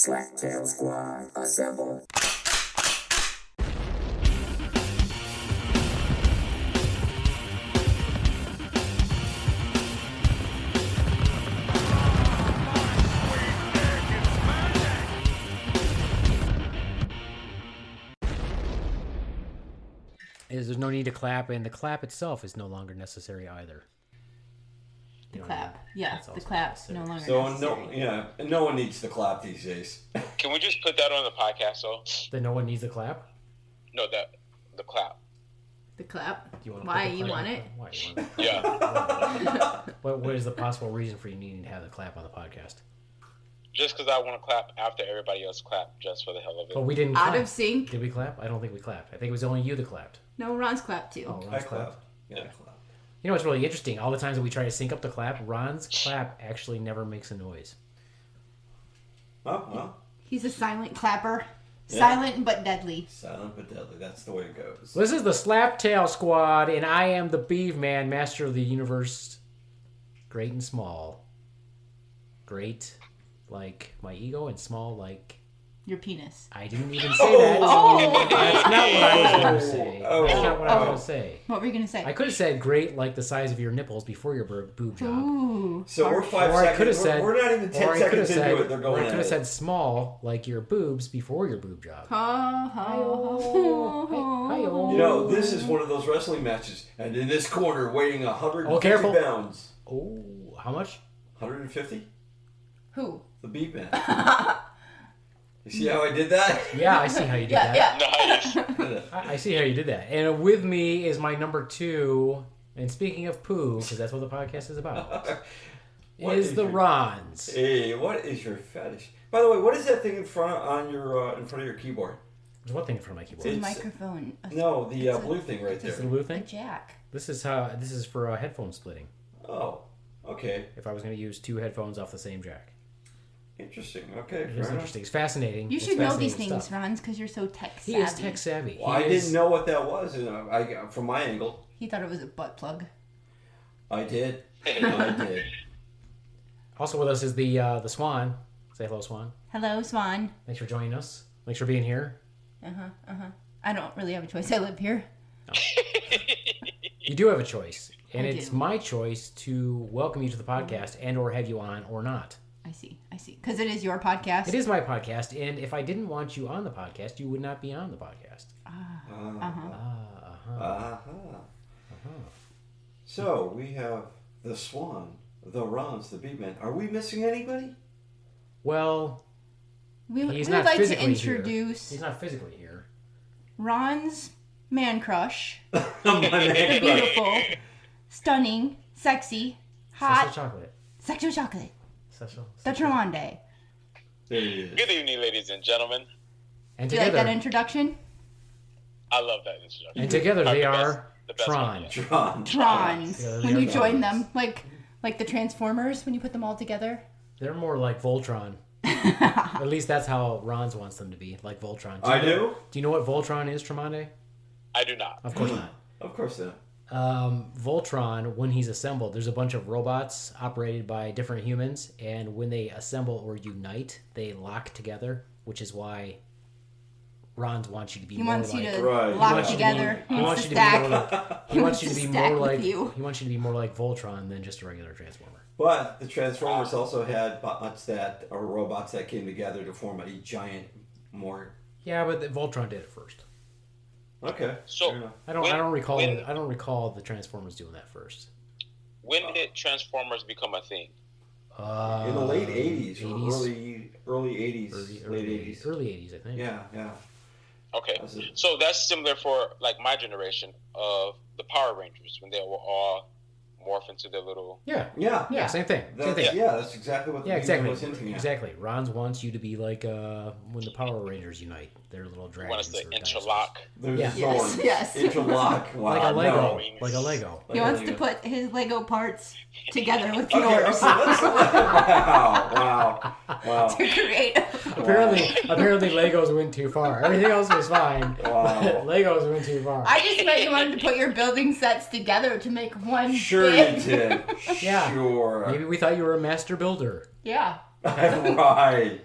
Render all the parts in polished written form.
Slaptail Squad, assemble. There's no need to clap, and the clap itself is no longer necessary either. The clap, yeah, the clap no longer So necessary. no one needs to clap these days. Can we just put that on the podcast, though? Then no one needs a clap? No, the clap. The clap? Do you want Why you want it? Why you want it? Yeah. What is the possible reason for you needing to have the clap on the podcast? Just because I want to clap after everybody else clapped, just for the hell of it. But we didn't clap. Out of sync? Did we clap? I don't think we clapped. I think it was only you that clapped. No, Ron's clapped too. Oh, Ron's I clapped. clap. Yeah, I clap. You know what's really interesting? All the times that we try to sync up the clap, Ron's clap actually never makes a noise. Oh, well. He's a silent clapper. Yeah. Silent but deadly. Silent but deadly. That's the way it goes. This is the Slaptail Squad, and I am the Beef Man, master of the universe, great and small. Great, like my ego, and small, like... Your penis. I didn't even say that. Oh! That's not what I was going to say. Oh. That's not what I was going to say. What were you going to say? I could have said great, like the size of your nipples before your boob job. Ooh. So we're 5 Or I could have seconds. said, We're not even 10 seconds into it. They're going or I could have at it. said small, like your boobs before your boob job. Ha, ha, ha. Hi-yo. You know, this is one of those wrestling matches. And in this corner, weighing 150 careful. pounds. Oh, how much? 150? Who? The beat man. You see how I did that? Yeah, I see how you did that. Yeah. Nice. I see how you did that. And with me is my number 2. And speaking of poo, because that's what the podcast is about, is the Ronz. Hey, what is your fetish? By the way, what is that thing in front of your keyboard? There's one thing in front of my keyboard. It's a It's- microphone. No, the It's a- blue thing right it's a- there. Is it the blue A thing? jack. This is for headphone splitting. Oh, okay. If I was going to use 2 headphones off the same jack. Interesting. Okay, It's fair enough. interesting. It's fascinating. You It's should know these fascinating things, stuff. Ronz, because you're so tech savvy. He is tech savvy. Well, I didn't know what that was, and from my angle, He thought it was a butt plug. I did. I did. Also with us is the Swan. Say hello, Swan. Hello, Swan. Thanks for joining us. Thanks for being here. I don't really have a choice. I live here. You do have a choice, and I it's do. my choice to welcome you to the podcast and or have you on or not. I see. Because it is your podcast. It is my podcast, and if I didn't want you on the podcast, you would not be on the podcast. So we have the Swan, the Ronz, the Beatman. Are we missing anybody? Well, We he's would not like to physically introduce here. He's not physically here. Ron's man crush. My The man. beautiful, stunning, sexy, hot, Sexual chocolate. sexual chocolate. Sexual. The Tremande. There he is. Good evening, ladies and gentlemen. And Do you like together, that introduction? I love that introduction. and together they The best- are the best Tron. one yet. Tron. Trons. Yeah, When they you are join Trons. them, like the Transformers, when you put them all together. They're more like Voltron. At least that's how Ronz wants them to be, like Voltron. I do? Do you know what Voltron is, Tremande? I do not. Of course not. Of course not. Voltron, when he's assembled, there's a bunch of robots operated by different humans, and when they assemble or unite, they lock together, which is why Ronz wants you to be He more wants like... you to Right. He lock wants you to together. He He wants wants you to to be more stack. like... He wants you to be stack more with like... you. He wants you to be more like Voltron than just a regular Transformer. But the Transformers also had robots that came together to form a giant, more. Yeah, but Voltron did it first. Okay. So, fair enough. I don't recall the Transformers doing that first. when did Transformers become a thing? In the late 80s, 80s? or early 80s, late 80s. Early 80s, I think. Yeah. Okay. That's it. So that's similar for like my generation of the Power Rangers when they were all morph into their little... Yeah. Same thing. That's exactly what the Yeah, exactly. was hinting at. Exactly. Ronz wants you to be like when the Power Rangers unite. Their little You dragons. want us to or dinosaurs. interlock. There's Yeah. a Yes, sword. yes. Interlock. Wow. Like a Lego. No. Like a Lego. He Like wants a to Lego. put his Lego parts together with Okay, yours so wow. to create. Apparently Legos went too far. Everything else was fine. Wow. But Legos went too far. I just meant you wanted to put your building sets together to make one Sure big. you did. Yeah. Sure. Maybe we thought you were a master builder. Yeah. Right.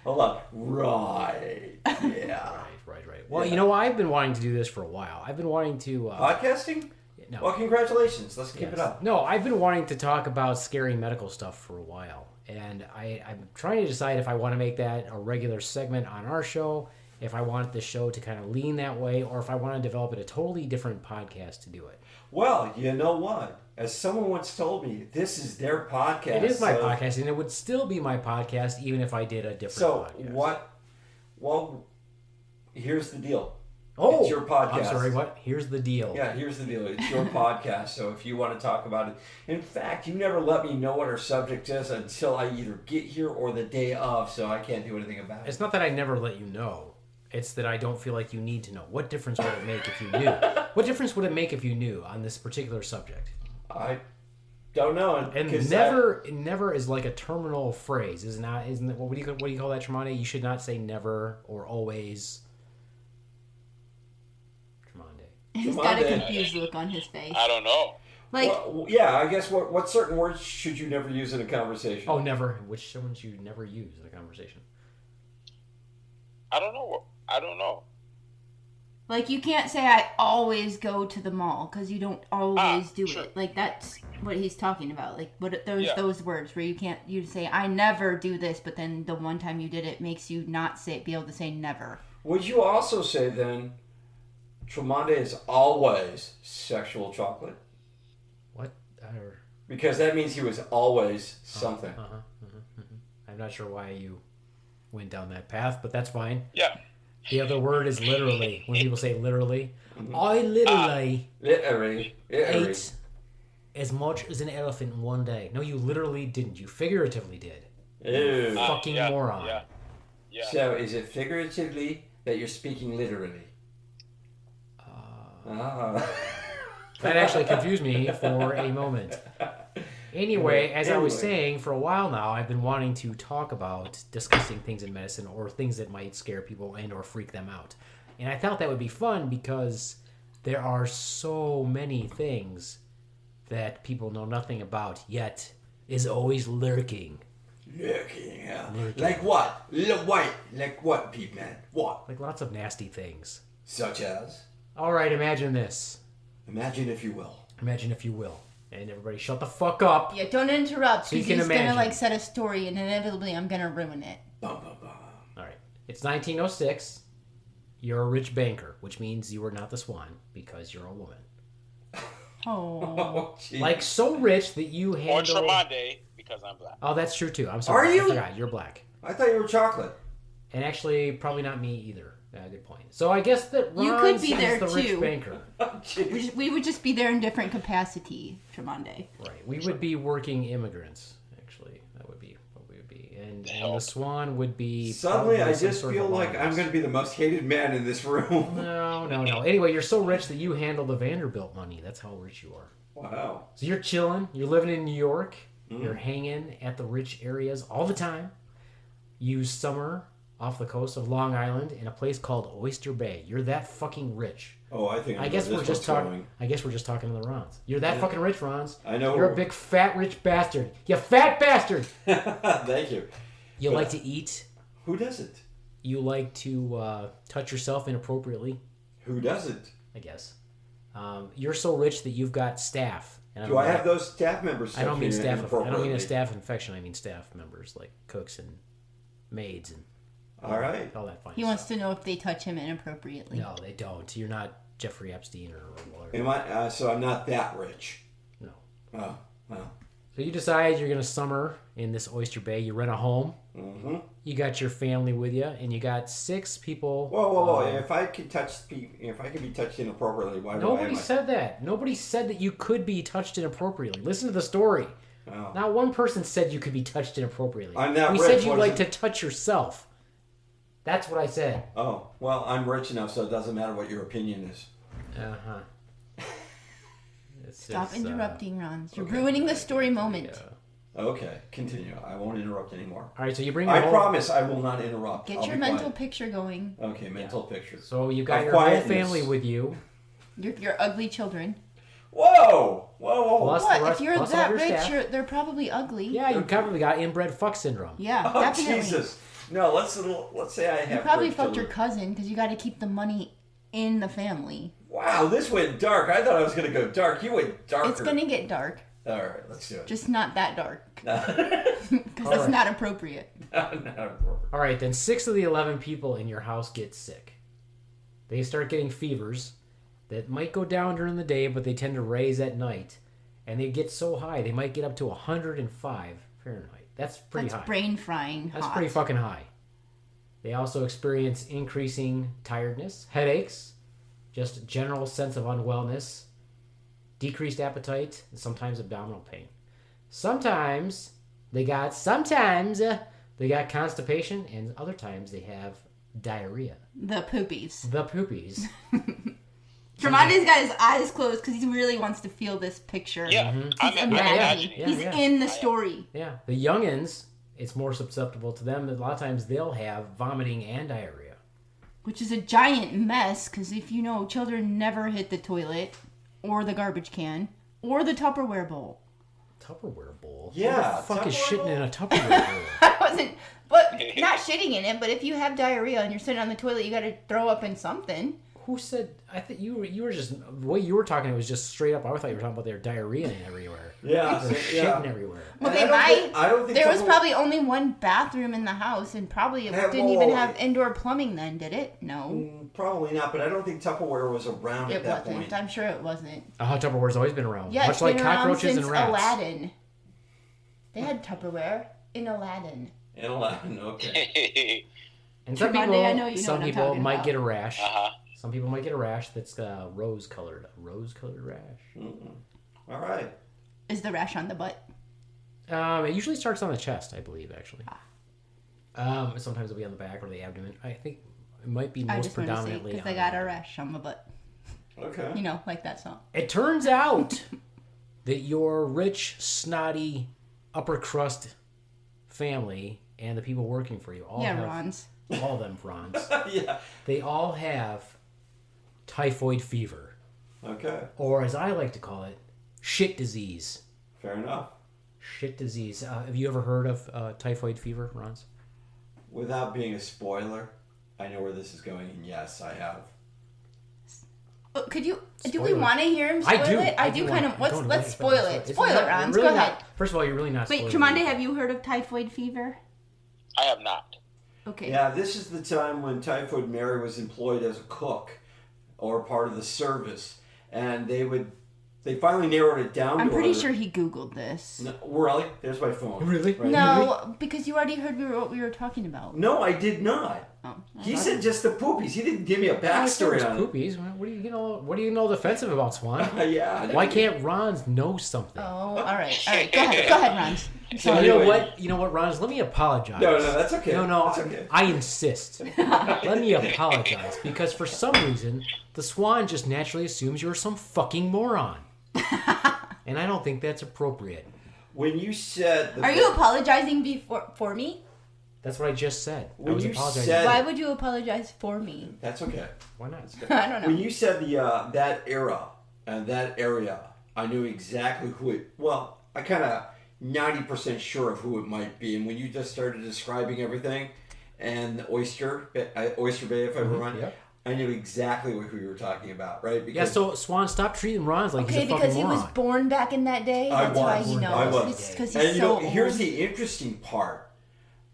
Hold on. Right. Yeah. Right. Well, I've been wanting to do this for a while. I've been wanting to... Podcasting? No. Well, congratulations. Let's keep it up. No, I've been wanting to talk about scary medical stuff for a while. And I'm trying to decide if I want to make that a regular segment on our show, if I want the show to kind of lean that way, or if I want to develop it a totally different podcast to do it. Well, you know what? As someone once told me, this is their podcast. It is my podcast, and it would still be my podcast even if I did a different podcast. So, what? Well, here's the deal. Oh, it's your podcast. I'm sorry, what? Here's the deal. Yeah, here's the deal. It's your podcast, so if you want to talk about it... In fact, you never let me know what our subject is until I either get here or the day of, so I can't do anything about it. It's not that I never let you know. It's that I don't feel like you need to know. What difference would it make if you knew? What difference would it make if you knew on this particular subject? I don't know. And never is like a terminal phrase, isn't it? What do you call that, Tremonti? You should not say never or always. He's got a confused look on his face. I don't know. I guess what certain words should you never use in a conversation? Oh, never. Which ones you never use in a conversation? I don't know. Like, you can't say I always go to the mall because you don't always do sure. it. Like, that's what he's talking about. Like, those words where you say I never do this, but then the one time you did it makes you not be able to say never. Would you also say then, Tremonti is always sexual chocolate? What? Because that means he was always something. I'm not sure why you went down that path, but that's fine. Yeah. The other word is literally. When people say literally, I literally ate as much as an elephant in one day. No, you literally didn't. You figuratively did. Ew. Fucking moron. Yeah. So is it figuratively that you're speaking literally? That actually confused me for a moment. Anyway, as I was saying, for a while now, I've been wanting to talk about discussing things in medicine or things that might scare people and or freak them out. And I thought that would be fun because there are so many things that people know nothing about, yet is always lurking. Lurking, yeah. Like what? Like what, Pete Man? What? Like lots of nasty things. Such as? All right, imagine this. Imagine if you will. Imagine if you will. And everybody shut the fuck up. Yeah, don't interrupt, because he's imagine. going to set a story, and inevitably I'm going to ruin it. Bum, bum, bum. All right. It's 1906. You're a rich banker, which means you are not the Swan, because you're a woman. Oh. Like, so rich that you handle... Or Tremonti, because I'm black. Oh, that's true, too. I'm sorry. Are you? I forgot. You're black. I thought you were chocolate. And actually, probably not me either. Good point. So I guess that Ronz You could be is there, the rich too. banker. We would just be there in different capacity, Tremonti. Right. We would be working immigrants, actually. That would be what we would be. And the Swan would be... Suddenly, I just feel like I'm going to be the most hated man in this room. No. Anyway, you're so rich that you handle the Vanderbilt money. That's how rich you are. Wow. So you're chilling. You're living in New York. You're hanging at the rich areas all the time. You summer off the coast of Long Island in a place called Oyster Bay. You're that fucking rich. Oh, I guess we're just talking to the Ronz. You're that fucking rich, Ronz. I know. You're a big fat rich bastard. You fat bastard. Thank you. You like to eat. Who doesn't? You like to touch yourself inappropriately. Who doesn't? I guess. You're so rich that you've got staff. And Do I have those staff members? I don't mean staff. I don't mean a staff infection. I mean staff members like cooks and maids and all right, all that fine He stuff. wants to know if they touch him inappropriately. No, they don't. You're not Jeffrey Epstein or whatever. Am I? So I'm not that rich. No. Oh, well. So you decide you're going to summer in this Oyster Bay. You rent a home. Mm-hmm. You got your family with you, and you got 6 people. Whoa! If I could be touched inappropriately, why? Nobody said that. Nobody said that you could be touched inappropriately. Listen to the story. Oh. Not one person said you could be touched inappropriately. I'm not we rich. said you like to touch yourself. That's what I said. Oh, well, I'm rich enough, so it doesn't matter what your opinion is. Uh-huh. Stop interrupting, Ronz. You're ruining the story moment. Yeah. Okay, continue. I won't interrupt anymore. All right, so you bring. I promise I will not interrupt. Get I'll your be mental quiet. picture going. Okay, mental picture. So you got Of your whole quietness. family with you. Your ugly children. Whoa! Plus What? the rest, If you're plus all that your rich, staff. they're probably ugly. Yeah, you probably got inbred fuck syndrome. Yeah, Oh, definitely. Jesus. No, let's say I have. You probably great fucked your children. cousin because you got to keep the money in the family. Wow, this went dark. I thought I was gonna go dark. You went darker. It's gonna get dark, All right, let's do it. just not that dark No. because that's Alright. not appropriate. All right, then 6 of the 11 people in your house get sick. They start getting fevers that might go down during the day, but they tend to raise at night. And they get so high, they might get up to 105 Fahrenheit. That's pretty That's high. brain frying. That's hot. pretty fucking high. They also experience increasing tiredness, headaches, just general sense of unwellness, decreased appetite, and sometimes abdominal pain. Sometimes they got constipation, and other times they have diarrhea. The poopies. The poopies. Tremonti's got his eyes closed because he really wants to feel this picture. Yeah, I'm Imagine. imagining. Yeah, He's yeah. in the story. Yeah, the youngins, it's more susceptible to them. A lot of times they'll have vomiting and diarrhea. Which is a giant mess because if you know, children never hit the toilet or the garbage can or the Tupperware bowl. Tupperware bowl? Yeah, Who the fuck is Tupperware shitting in a Tupperware bowl? I wasn't, but not shitting in it. But if you have diarrhea and you're sitting on the toilet, you got to throw up in something. Who said? I think you were just the way you were talking. It was just straight up. I thought you were talking about their diarrhea everywhere. Yeah, They're shitting everywhere. Okay, I don't think there was Tupperware- probably only one bathroom in the house, and probably it didn't even have indoor plumbing then, did it? No, Probably not, but I don't think Tupperware was around it at that wasn't. point. I'm sure it wasn't. Tupperware's always been around. Yeah, Much it's like been around cockroaches since and rats. Aladdin. They had Tupperware in Aladdin. In 11, okay. And some Tremonti, people, I know you know some what I'm people talking might about. get a rash. Uh-huh. Some people might get a rash that's rose-colored. A rose-colored rash. All right. Is the rash on the butt? It usually starts on the chest, I believe, actually. Sometimes it'll be on the back or the abdomen. I think it might be I most just want to say predominantly because on I got the a rash on my butt. Okay. You know, like that song. It turns out that your rich, snotty, upper crust family and the people working for you all Yeah, have Ronz. all of them Ronz. Yeah. They all have typhoid fever, Okay. or as I like to call it, shit disease. Fair enough. Shit disease. Have you ever heard of typhoid fever, Ronz? Without being a spoiler, I know where this is going, and yes, I have. Could you? Do Spoiler. we want to hear him spoil it? I do kind of. Let's spoil it. It's Spoil it, not- Ronz. really Go not- ahead. First of all, you're really not. Wait, spoiling Tremonti, it. have you heard of typhoid fever? I have not. Okay. Yeah, this is the time when Typhoid Mary was employed as a cook or part of the service, and they finally narrowed it down. I'm to pretty her. sure he Googled this. No, really? There's my phone. Really? Right. No, because you already heard what we were talking about. No, I did not. Oh, He said just the poopies. He didn't give me a backstory on it. Poopies. What are you getting all defensive about, Swan? Yeah. Why can't Ronz know something? Oh, all right. Go ahead, Ronz. So You know anyway- what? You know what, Ronz? Let me apologize. No, that's okay. No, That's okay. I insist. Let me apologize because for some reason the Swan just naturally assumes you're some fucking moron, and I don't think that's appropriate. When you said... Are you apologizing for me? That's what I just said. I When was you apologizing. said- Why would you apologize for me? That's okay. Why not? I don't know. When you said that era and that area, I knew exactly who it... Well, I kind of 90% sure of who it might be. And when you just started describing everything, and Oyster Bay, if I remember, yep. I knew exactly who you were talking about, right? Yeah, so Swan, stop treating Ronz like Okay, he's a because fucking he moron. was born back in that day. I That's why was. he knows. I was. It's because And he's you so know, here's old. the interesting part,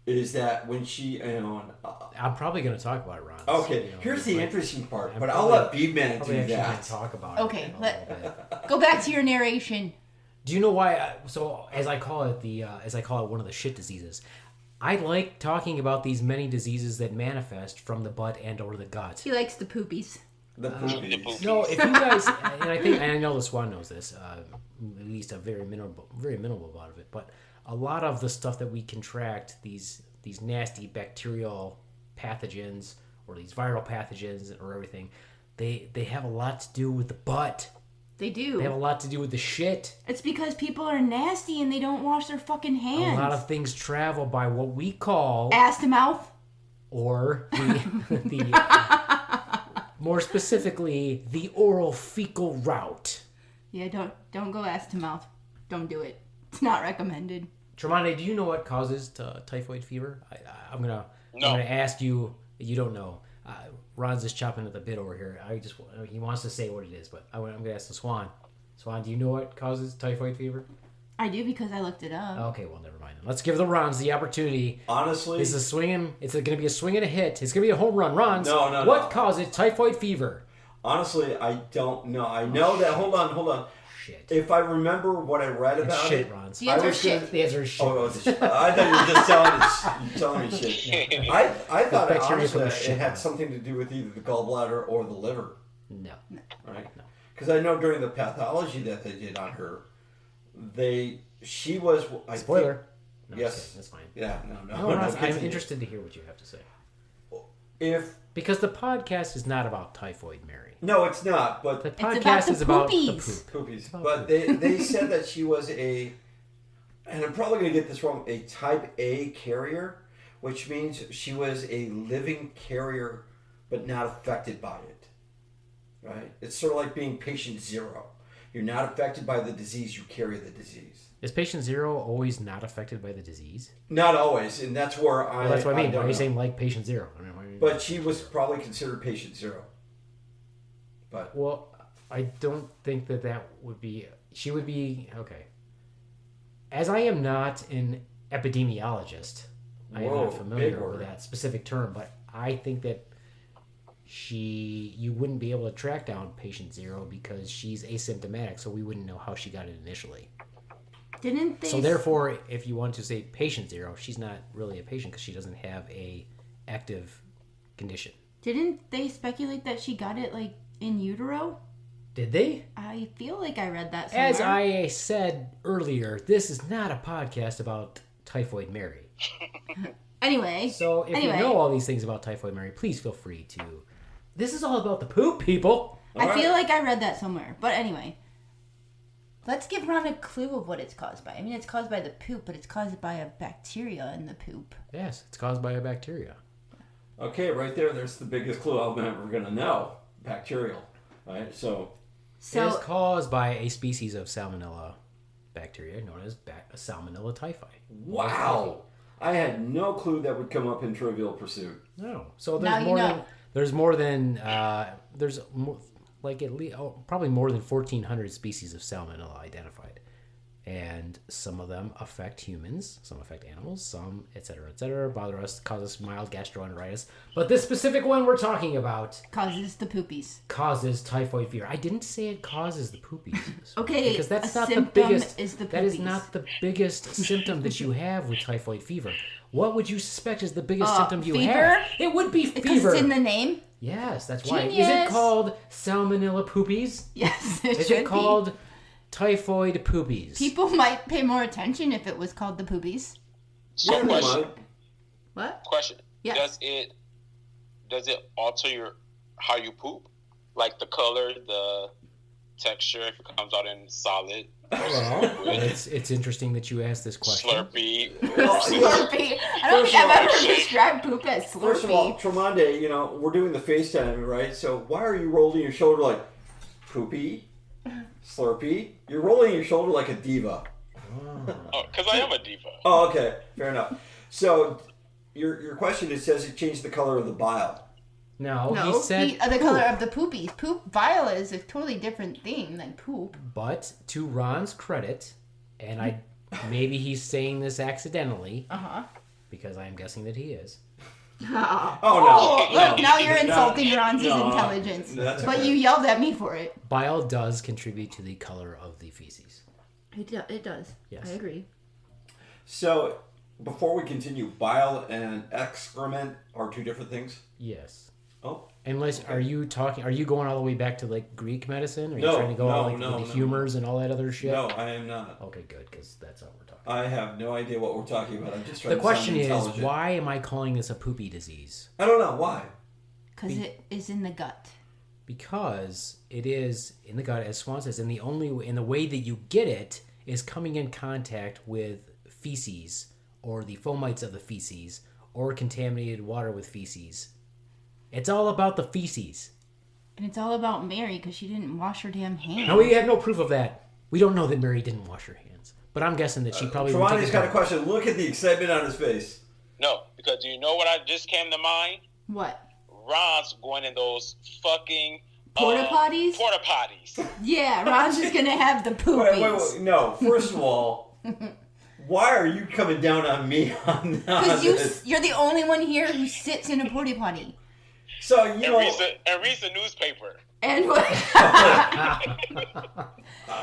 is that when she, I'm probably going to talk about it, Ronz. okay, You know, here's the but interesting part, I'm but I'll probably- let B-Man probably do actually going that. to talk about it. Okay, in a little bit. Go back to your narration. Do you know why? So as I call it, one of the shit diseases. I like talking about these many diseases that manifest from the butt and or the gut. He likes the poopies. The poopies. No, if you guys, and I know the Swan knows this, at least a very minimal amount of it, but a lot of the stuff that we contract, these nasty bacterial pathogens or these viral pathogens or everything, they have a lot to do with the butt. They do. They have a lot to do with the shit. It's because people are nasty and they don't wash their fucking hands. A lot of things travel by what we call, ass to mouth. or more specifically, the oral fecal route. Yeah, don't go ass to mouth. Don't do it. It's not recommended. Tremonti, do you know what causes typhoid fever? I'm gonna No. I'm going to ask you. You don't know. Ron's just chopping at the bit over here. He wants to say what it is, but I'm going to ask the Swan. Swan, do you know what causes typhoid fever? I do because I looked it up. Okay, well, never mind. Let's give the Rons the opportunity. Honestly, It's going to be a swing and a hit. It's going to be a home run. Rons, what causes typhoid fever? honestly, I don't know. I know that. Hold on. Shit. If I remember what I read It's about shit, it, Rons. The answer is gonna- shit. The answer is shit. Oh, I thought you were just telling me shit. I thought bacteria honestly from the it shit, had man. something to do with either the gallbladder or the liver, No. right? Because I know during the pathology that they did on her, she was. I Spoiler. think- No, Yes. that's fine. Yeah. No. No, Rons, I'm continue. interested to hear what you have to say. Because If the podcast is not about typhoid, Mary. no, it's not. But The about podcast the is about the poopies. poop. poopies. Oh, But they said that she was and I'm probably going to get this wrong, a type A carrier, which means she was a living carrier but not affected by it. Right? It's sort of like being patient zero. You're not affected by the disease, you carry the disease. Is patient zero always not affected by the disease? Not always, and that's where Well, that's what I mean. Why don't are you know. saying like patient zero? I mean, But she was probably considered patient zero. But Well, I don't think that would be. She would be okay. As I am not an epidemiologist, I am Whoa, not familiar big with word. that specific term, but I think that you wouldn't be able to track down patient zero because she's asymptomatic, so we wouldn't know how she got it initially. Didn't they? So therefore, if you want to say patient zero, she's not really a patient because she doesn't have a active condition. Didn't they speculate that she got it like in utero? Did they? I feel like I read that somewhere. As I said earlier, this is not a podcast about Typhoid Mary. Anyway. So if you know all these things about Typhoid Mary, please feel free to. This is all about the poop, people. I feel like I read that somewhere. But anyway. Let's give Ron a clue of what it's caused by. I mean, it's caused by the poop, but it's caused by a bacteria in the poop. Yes, it's caused by a bacteria. okay, right there's the biggest clue I'm ever going to know. Bacterial. Right? So It is caused by a species of Salmonella bacteria known as Salmonella typhi. wow. I had no clue that would come up in Trivial Pursuit. No, so Now you know. there's like at least probably more than 1,400 species of Salmonella identified, and some of them affect humans, some affect animals, some etc., bother us, cause us mild gastroenteritis. But this specific one we're talking about Causes the poopies. causes typhoid fever. I didn't say it causes the poopies. Okay, because that's a not the symptom biggest. is the That is poopies. not the biggest symptom that you have with typhoid fever. What would you suspect is the biggest symptom you fever? have? It would be Because fever. it's in the name? Yes, that's why. Is Genius. it called Salmonella poopies? Yes, Is should it called typhoid poopies? People might pay more attention if it was called the poopies. So Never question. mind. What? Question. Yes. Does it alter how you poop? Like the color, the texture, if it comes out in solid versus Well, liquid, it's interesting that you asked this question. slurpy. Slurpee. I don't think I've ever described poop as slurpee. First of all, Tremonde, we're doing the FaceTime, right? So why are you rolling your shoulder like poopy, slurpy? You're rolling your shoulder like a diva. Oh, because I am a diva. Oh, okay, fair enough. So your question, it says it changed the color of the bile. No, no, he said the color poop. of the poopies. Poop bile is a totally different thing than poop. But to Ron's credit, and maybe he's saying this accidentally, because I am guessing that he is. Oh no! Look, now you're insulting Ron's no, intelligence. that's But okay. you yelled at me for it. Bile does contribute to the color of the feces. It does. Yes. I agree. So before we continue, bile and excrement are two different things. Yes. Oh. Unless, are you going all the way back to like Greek medicine? Are you No, trying to go all no, like no, the humors and all that other shit? No, I am not. Okay, good, because that's what we're talking. I have no idea what we're talking about. I'm just trying The to question sound is, intelligent. why am I calling this a poopy disease? I don't know why. Because it is in the gut. Because it is in the gut, as Swan says, and the way that you get it is coming in contact with feces or the fomites of the feces or contaminated water with feces. It's all about the feces. And it's all about Mary because she didn't wash her damn hands. Now we have no proof of that. We don't know that Mary didn't wash her hands, but I'm guessing that she probably. Tremonde's got a question. Look at the excitement on his face. No, because you know what I just came to mind? What? Ron's going in those fucking Porta potties? Porta potties. Yeah, Ron's just gonna have the poopies. Wait. No, first of all, why are you coming down on me on Because this? you're the only one here who sits in a porta potty. So, and reads the newspaper. And what?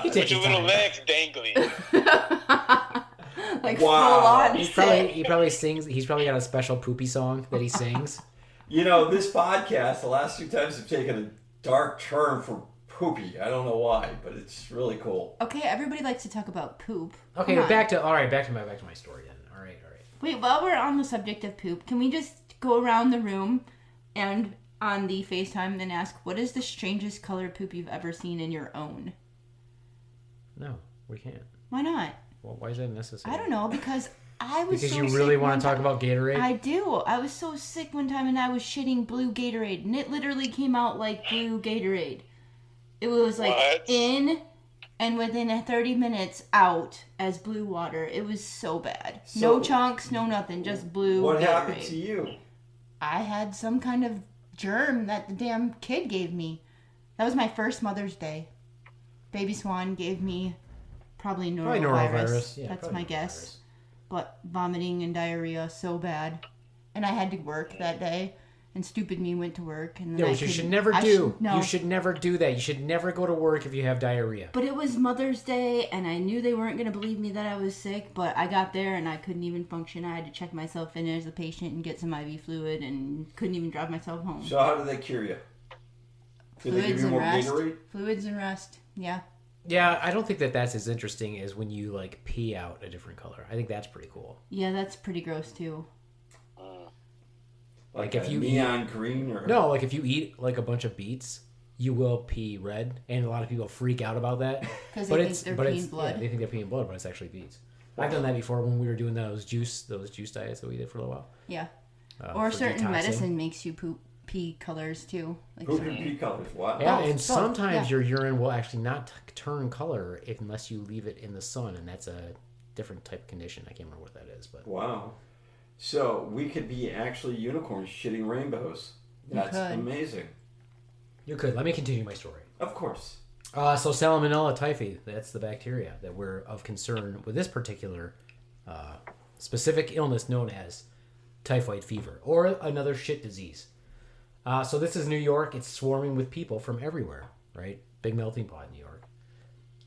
With your little legs dangling. Like Wow. full on He probably sings. He's probably got a special poopy song that he sings. This podcast, the last 2 times have taken a dark turn for poopy. I don't know why, but it's really cool. Okay, everybody likes to talk about poop. Okay, Come on. back to my story then. All right. Wait, while we're on the subject of poop, can we just go around the room and on the FaceTime then ask, what is the strangest color poop you've ever seen in your own? No, we can't. Why not? Well, why is that necessary? I don't know, because I was Because so you really sick want one to talk time. about Gatorade? I do. I was so sick one time and I was shitting blue Gatorade, and it literally came out like blue Gatorade. It was like What? in and within 30 minutes out as blue water. It was so bad. No So- chunks, no nothing, just blue What Gatorade. happened to you? I had some kind of germ that the damn kid gave me. That was my first Mother's Day. Baby Swan gave me probably norovirus. Yeah, That's probably my guess. norovirus. But vomiting and diarrhea so bad. And I had to work that day. And stupid me went to work. And then Yeah, I which you should couldn't- never I do. no. You should never do that. You should never go to work if you have diarrhea. But it was Mother's Day, and I knew they weren't going to believe me that I was sick, but I got there and I couldn't even function. I had to check myself in as a patient and get some IV fluid and couldn't even drive myself home. So how did they cure you? Did they give Fluids you and more rest. Gatorade? Fluids and rest, yeah. Yeah, I don't think that's as interesting as when you like pee out a different color. I think that's pretty cool. Yeah, that's pretty gross too. Like a if you neon green or No, like if you eat like a bunch of beets, you will pee red, and a lot of people freak out about that. Because they think they're peeing blood. Yeah, they think they're peeing blood, but it's actually beets. I've done that before when we were doing those juice diets that we did for a little while. Yeah. Or for certain detoxing. medicine makes you poop pee colors too. Like poop certain- and pee colors. Wow. Yeah, Both, and both, sometimes yeah. your urine will actually not turn color unless you leave it in the sun, and that's a different type of condition. I can't remember what that is, but Wow. So we could be actually unicorns shitting rainbows. That's could. amazing. you could. Let me continue my story. Of course. So Salmonella typhi, that's the bacteria that we're of concern with this particular specific illness known as typhoid fever or another shit disease. So this is New York. It's swarming with people from everywhere, right? Big melting pot in New York.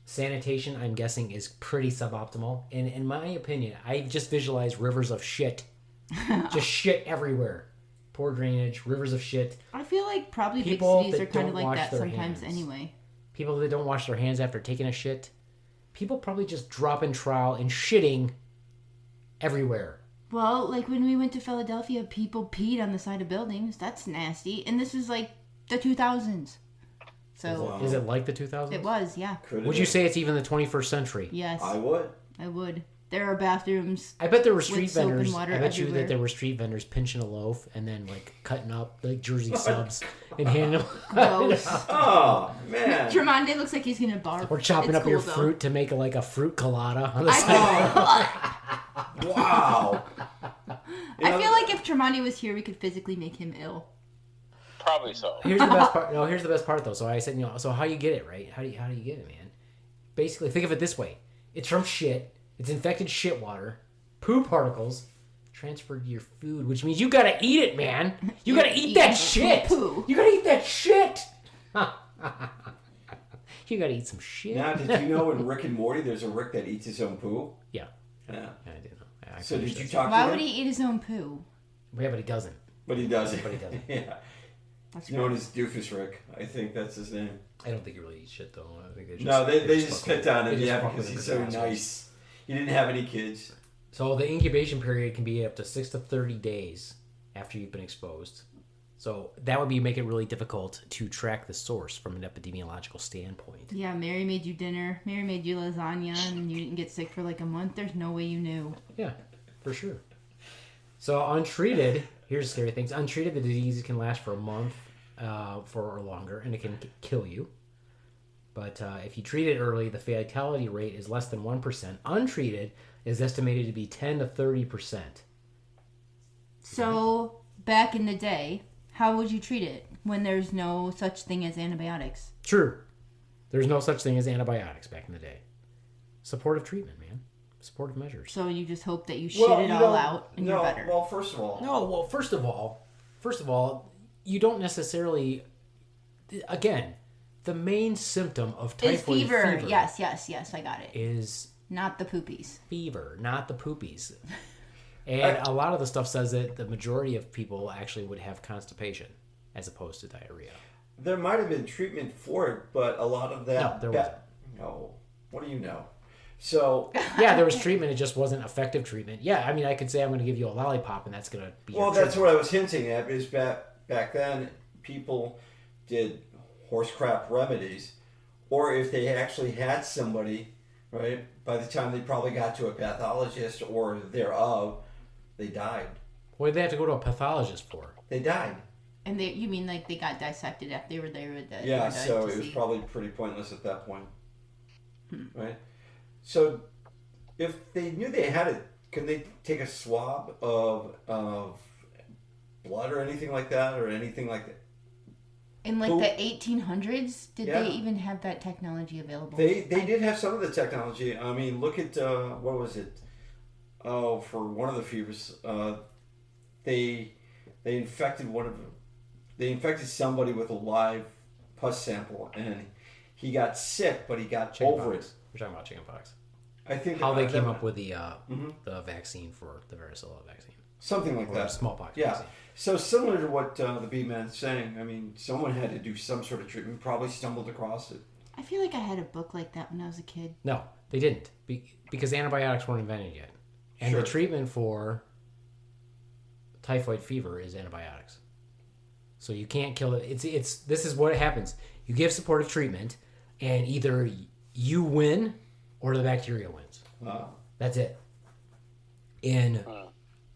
Sanitation, I'm guessing, is pretty suboptimal. And in my opinion, I just visualize rivers of shit. Just shit everywhere. Poor drainage, rivers of shit. I feel like probably People big cities that are kind of don't like wash that their sometimes hands. anyway. People that don't wash their hands after taking a shit. People probably just dropping trowel and shitting everywhere. Well, like when we went to Philadelphia, people peed on the side of buildings. That's nasty. And this was like the 2000s. So Wow. Is it like the 2000s? it was, yeah. Could it Would you be? say it's even the 21st century? Yes, I would. I would. There are bathrooms. I bet there were street soap and vendors. water I bet you everywhere. that there were street vendors pinching a loaf and then like cutting up like Jersey subs and handing them. Gross. Oh, man. Tremonde looks like he's gonna barf. Or chopping It's up your cool, though. fruit to make like a fruit colada on the side. Wow. You I know, feel like if Tremonde was here, we could physically make him ill. Probably so. Here's the best part. No, here's the best part though. So I said, so how you get it, right? How do you get it, man? Basically, think of it this way: it's from shit. It's infected shit water, poo particles transferred to your food, which means you gotta eat it, man. You gotta eat that shit. poo. You gotta eat that shit. You gotta eat some shit. Now, did you know in Rick and Morty there's a Rick that eats his own poo? Yeah, Yeah. I did know. I So did finished you it. talk Why to would him? he eat his own poo? Yeah, but he doesn't. But he does it. But he doesn't. Yeah. That's He's known as Doofus Rick. I think that's his name. I don't think he really eats shit though. I think they just, No, they just fuck spit with- on they him, just yeah, fuck because with he's him so 'cause they're assholes. nice. He didn't have any kids. So the incubation period can be up to 6 to 30 days after you've been exposed. So that would make it really difficult to track the source from an epidemiological standpoint. Yeah, Mary made you dinner. Mary made you lasagna, and you didn't get sick for like a month. There's no way you knew. Yeah, for sure. So untreated, here's the scary things. Untreated, the disease can last for a month or longer, and it can kill you. But if you treat it early, the fatality rate is less than 1%. Untreated is estimated to be 10 to 30%. So, back in the day, how would you treat it when there's no such thing as antibiotics? True. There's no such thing as antibiotics back in the day. Supportive treatment, man. Supportive measures. So you just hope that you shit it all out and you're better. Well, first of all... No, well, first of all, you don't necessarily... Again, the main symptom of typhoid fever... Yes, I got it. ...is... Not the poopies. Fever, not the poopies. And a lot of the stuff says that the majority of people actually would have constipation as opposed to diarrhea. There might have been treatment for it, but a lot of that... No, there wasn't. No. What do you know? So... Yeah, there was treatment. It just wasn't effective treatment. Yeah, I mean, I could say I'm going to give you a lollipop and that's going to be Well, that's what I was hinting at, is back then, people did horse crap remedies, or if they actually had somebody, right, by the time they probably got to a pathologist or thereof, they died. What did they have to go to a pathologist for? They died. And you mean like they got dissected after they were there with the... Yeah, so it was probably pretty pointless at that point. Right? So, if they knew they had it, can they take a swab of blood or anything like that, or anything like that? In like the 1800s, did they even have that technology available? They did have some of the technology. I mean, look at, what was it? Oh, for one of the fevers, they infected they infected somebody with a live pus sample, and he got sick, but he got over it. We're talking about chickenpox. I think how they came up with the vaccine for the varicella vaccine. Something like that. Smallpox yeah. vaccine. So similar to what the B-Man's saying, I mean, someone had to do some sort of treatment, probably stumbled across it. I feel like I had a book like that when I was a kid. No, they didn't, because antibiotics weren't invented yet. And the treatment for typhoid fever is antibiotics. So you can't kill it. This is what happens. You give supportive treatment, and either you win or the bacteria wins. Wow. That's it. In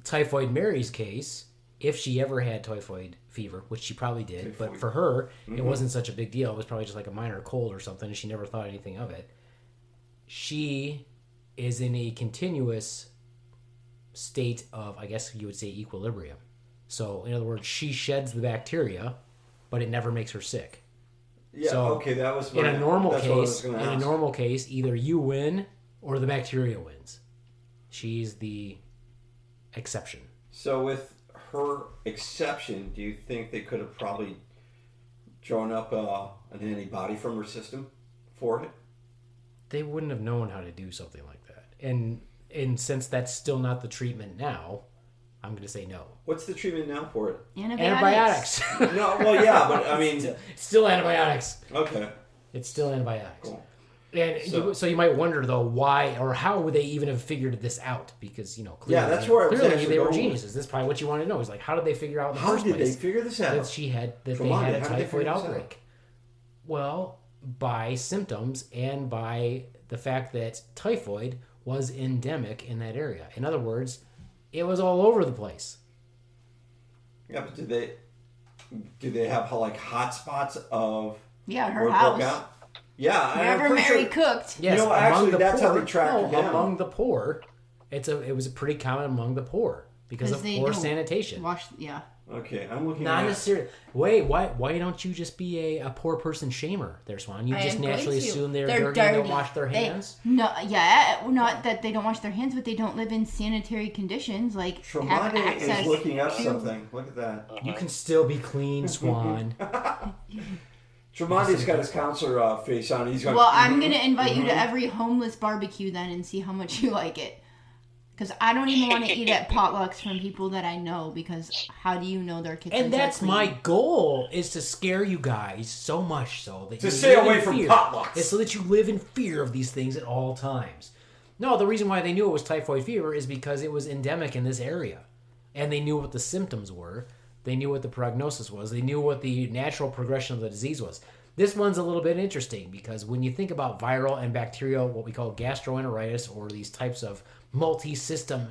Typhoid Mary's case, if she ever had typhoid fever, which she probably did, but for her, it wasn't such a big deal. It was probably just like a minor cold or something, and she never thought anything of it. She is in a continuous state of, I guess you would say, equilibrium. So, in other words, she sheds the bacteria, but it never makes her sick. Yeah, so okay, that was in a normal case, either you win or the bacteria wins. She's the exception. So with her exception, do you think they could have probably drawn up an antibody from her system for it? They wouldn't have known how to do something like that. And since that's still not the treatment now, I'm going to say no. What's the treatment now for it? Antibiotics. No, well, yeah, but I mean... It's still antibiotics. Okay. It's still antibiotics. Cool. And so you might wonder, though, why or how would they even have figured this out? Because, clearly, that's where clearly they were geniuses. That's probably what you want to know. Is like, how did they figure out in the first place? How did they figure this out? That they had a typhoid outbreak. Well, by symptoms and by the fact that typhoid was endemic in that area. In other words, it was all over the place. Yeah, but did they have like hot spots of her house? Yeah, wherever Mary cooked. Yes, actually, that's how they tracked it down. Among the poor, it was pretty common among the poor because of poor sanitation. Okay, I'm looking. Not necessarily. Wait, why don't you just be a poor person shamer there, Swan? You just naturally assume they're dirty and don't wash their hands? Not that they don't wash their hands, but they don't live in sanitary conditions. Like, have access is looking up something. Look at that. You can still be clean, Swan. Tremonti's got his counselor face on. He's going. Well, I'm going to invite you to every homeless barbecue then and see how much you like it. Because I don't even want to eat at potlucks from people that I know, because how do you know their kitchens And that's are clean? my goal, is to scare you guys so much so that you stay live away in from fear. potlucks. It's so that you live in fear of these things at all times. No, the reason why they knew it was typhoid fever is because it was endemic in this area. And they knew what the symptoms were. They knew what the prognosis was. They knew what the natural progression of the disease was. This one's a little bit interesting because when you think about viral and bacterial, what we call gastroenteritis, or these types of multi-system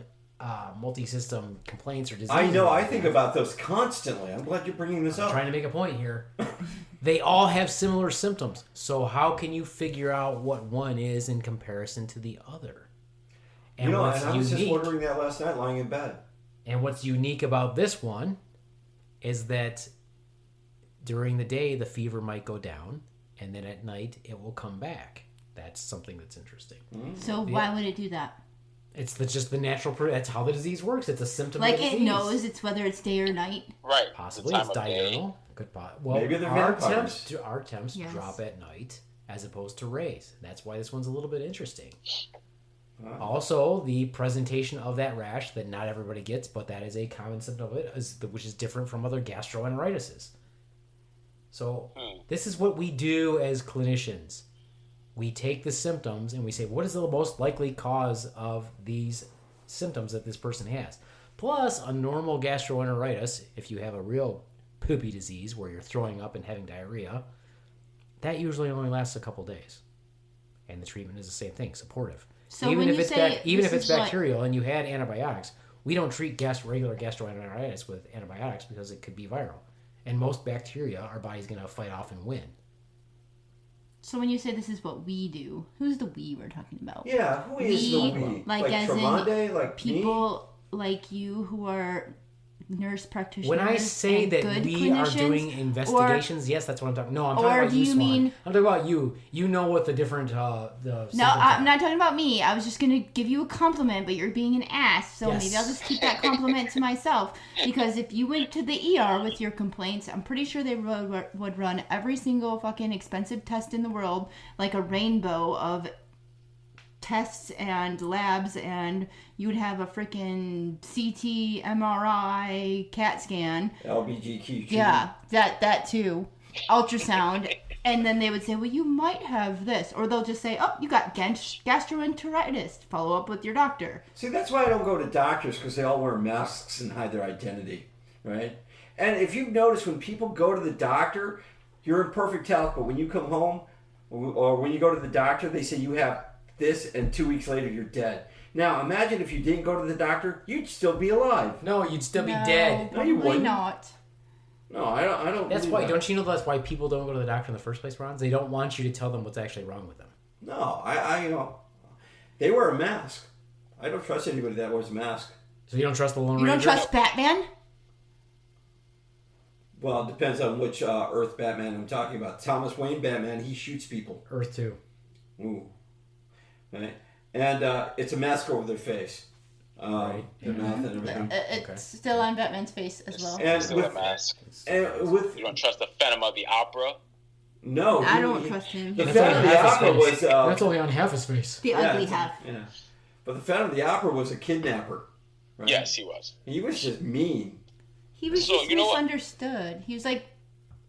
complaints or diseases. I know. I think about those constantly. I'm glad you're bringing this up. I'm trying to make a point here. They all have similar symptoms. So how can you figure out what one is in comparison to the other? And and what's I was unique? just wondering that last night lying in bed. And what's unique about this one is that during the day, the fever might go down, and then at night, it will come back. That's something that's interesting. So why would it do that? It's just the natural... That's how the disease works. It's a symptom Like of the disease. it knows it's whether it's day or night? Right. Possibly. The It's time of day. diurnal. Well, Maybe they're our vampires. temps Yes. drop at night as opposed to rays. That's why this one's a little bit interesting. Also, the presentation of that rash that not everybody gets, but that is a common symptom of it, which is different from other gastroenteritises. So this is what we do as clinicians. We take the symptoms and we say, what is the most likely cause of these symptoms that this person has? Plus, a normal gastroenteritis, if you have a real poopy disease where you're throwing up and having diarrhea, that usually only lasts a couple days. And the treatment is the same thing, supportive. So when you say even if this it's is what- bacterial and you had antibiotics, we don't treat regular gastroenteritis with antibiotics because it could be viral. And most bacteria, our body's going to fight off and win. So when you say this is what we do, who's the we we're talking about? Yeah, who is the we? Like as in Tremonde? Like people like you who are nurse practitioners. When I say and that good we are clinicians, doing investigations, yes, that's what I'm talking. No, I'm or talking about do you, you Swan. mean- I'm talking about you. You know what the different the No, symptoms I'm are. not talking about me. I was just going to give you a compliment, but you're being an ass. So Yes. maybe I'll just keep that compliment to myself. Because if you went to the ER with your complaints, I'm pretty sure they would run every single fucking expensive test in the world, like a rainbow of tests and labs, and you would have a freaking CT, MRI, CAT scan. LBGQ. Yeah, that too. Ultrasound. And then they would say, well, you might have this. Or they'll just say, oh, you got gastroenteritis. Follow up with your doctor. See, that's why I don't go to doctors, because they all wear masks and hide their identity, right? And if you've noticed, when people go to the doctor, you're in perfect health, but when you come home or when you go to the doctor, they say you have this, and 2 weeks later you're dead. Now, imagine if you didn't go to the doctor, you'd still be alive. No, you'd still be dead. No, you Probably wouldn't. not. No, I don't. That's believe why. that. Don't you know that's why people don't go to the doctor in the first place, Ron? They don't want you to tell them what's actually wrong with them. No, I they wear a mask. I don't trust anybody that wears a mask. So you don't trust the Lone You don't Ranger? trust Batman? Well, it depends on which Earth Batman I'm talking about. Thomas Wayne Batman, he shoots people. Earth 2. Ooh. Right? And it's a mask over their face. Right. Their mouth and everything. It's still on Batman's face as well. And Still a mask. with You don't trust the Phantom of the Opera? no, I don't trust him. The He's Phantom of the half his Opera face. was That's only on half his face. the ugly it's- half. Yeah. But the Phantom of the Opera was a kidnapper. Right? Yes, he was. He was just mean. He was So, just you know what? misunderstood. He was like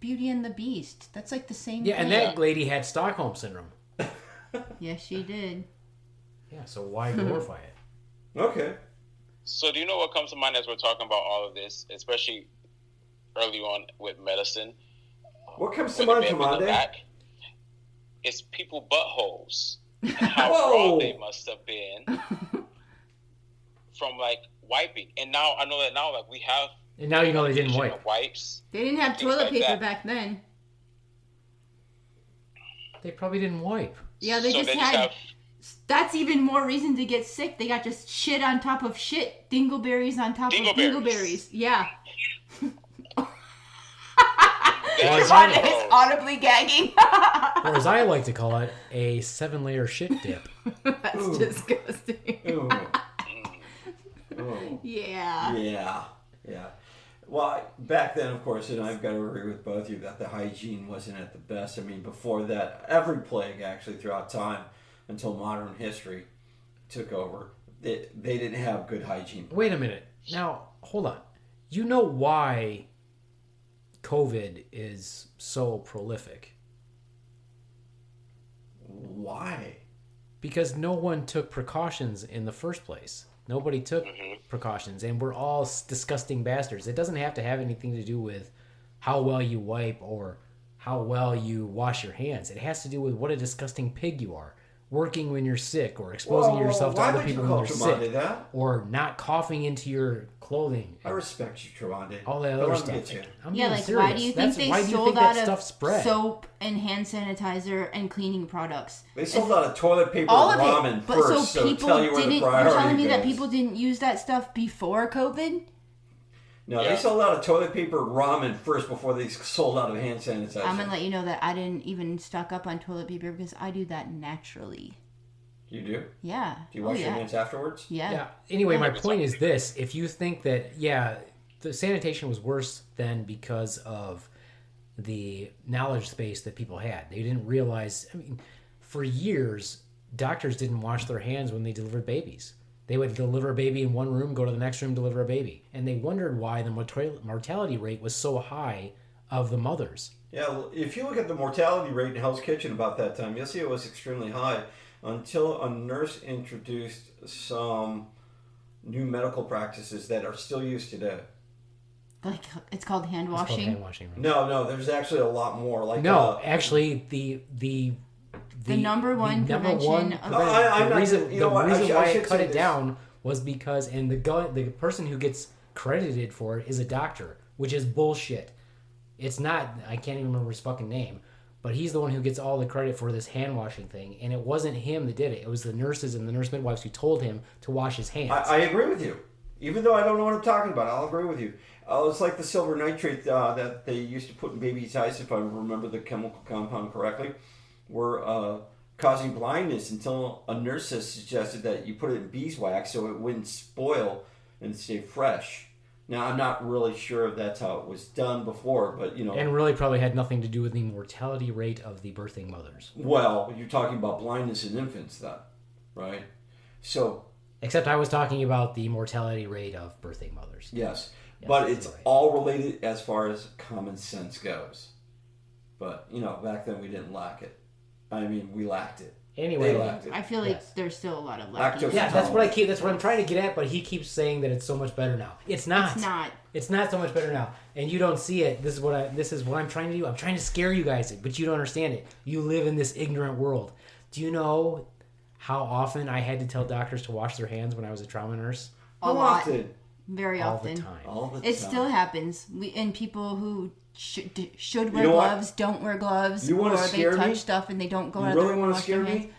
Beauty and the Beast. That's like the same Yeah, thing. and that lady had Stockholm syndrome. Yes, she did. Yeah, so why glorify it? Okay. So do you know what comes to mind as we're talking about all of this, especially early on with medicine? What comes to When mind, they may have been Commander? back, it's people buttholes and how Whoa. raw they must have been from like wiping. And now I know that now like we have And now you know they didn't wipe. wipes. They didn't have Things toilet like paper that. back then. They probably didn't wipe. Yeah, they So just they had. have That's even more reason to get sick. They got just shit on top of shit. Dingleberries on top of Dingleberries. dingleberries. Yeah. Well, Ron I- is audibly gagging. Or as I like to call it, a 7-layer shit dip. That's Ooh. disgusting. Ooh. Oh. Yeah. Yeah. Well, back then, of course, and I've got to agree with both of you that the hygiene wasn't at the best. I mean, before that, every plague actually throughout time until modern history took over, they didn't have good hygiene. Wait a minute. Now, hold on. You know why COVID is so prolific? Why? Because no one took precautions in the first place. Nobody took precautions, and we're all disgusting bastards. It doesn't have to have anything to do with how well you wipe or how well you wash your hands. It has to do with what a disgusting pig you are. working when you're sick, or exposing yourself to why other would you people when call they're Tremonti sick, that? or not coughing into your clothing. I respect you, Tremonti. All that But other let me stuff. get you. I'm Yeah, being like serious. why do you think Why they do you sold think that out stuff of spread? soap and hand sanitizer and cleaning products? They sold out of toilet paper All and of ramen it, but first, so people tell you where didn't. the You're priority telling me that goes. people didn't use that stuff before COVID? No, Yeah. they sold out of toilet paper and ramen first before they sold out of hand sanitizer. I'm gonna let you know that I didn't even stock up on toilet paper because I do that naturally. You do? Yeah. Do you wash your yeah. hands afterwards? Yeah. Yeah. Anyway, my point is this: if you think that, the sanitation was worse then because of the knowledge space that people had, they didn't realize. I mean, for years, doctors didn't wash their hands when they delivered babies. They would deliver a baby in one room, go to the next room, deliver a baby, and they wondered why the mortality rate was so high of the mothers. Yeah, well, if you look at the mortality rate in Hell's Kitchen about that time, you'll see it was extremely high until a nurse introduced some new medical practices that are still used today. Like it's called hand It's called washing. hand washing. Right? No, there's actually a lot more. Like No, actually, the number one prevention of- I'm the not- reason, you know what, the reason I why should it cut say it this. down was because, and the person who gets credited for it is a doctor, which is bullshit. It's not. I can't even remember his fucking name, but he's the one who gets all the credit for this hand washing thing, and it wasn't him that did it. It was the nurses and the nurse midwives who told him to wash his hands. I agree with you. Even though I don't know what I'm talking about, I'll agree with you. It's like the silver nitrate that they used to put in babies' eyes, if I remember the chemical compound correctly, were causing blindness until a nurse has suggested that you put it in beeswax so it wouldn't spoil and stay fresh. Now, I'm not really sure if that's how it was done before, but, you know. And really probably had nothing to do with the mortality rate of the birthing mothers. Well, you're talking about blindness in infants then, right? So, Except I was talking about the mortality rate of birthing mothers. yes. Yes, But it's you're right. all related as far as common sense goes. But, you know, back then we didn't lack it. I mean, we lacked it. Anyway, They lacked it. I feel like Yes. there's still a lot of Lactose lacking. yeah, that's what I'm trying to get at, but he keeps saying that it's so much better now. It's not. It's not. It's not so much better now, and you don't see it. This is what I'm trying to do. I'm trying to scare you guys, but you don't understand it. You live in this ignorant world. Do you know how often I had to tell doctors to wash their hands when I was a trauma nurse? A How lot. often? Very All often. the time. All the time. It still happens. And people who should wear know what? gloves don't wear gloves, You wanna or they scare touch me? stuff and they don't go You out really there and want to wash scare their hands. me?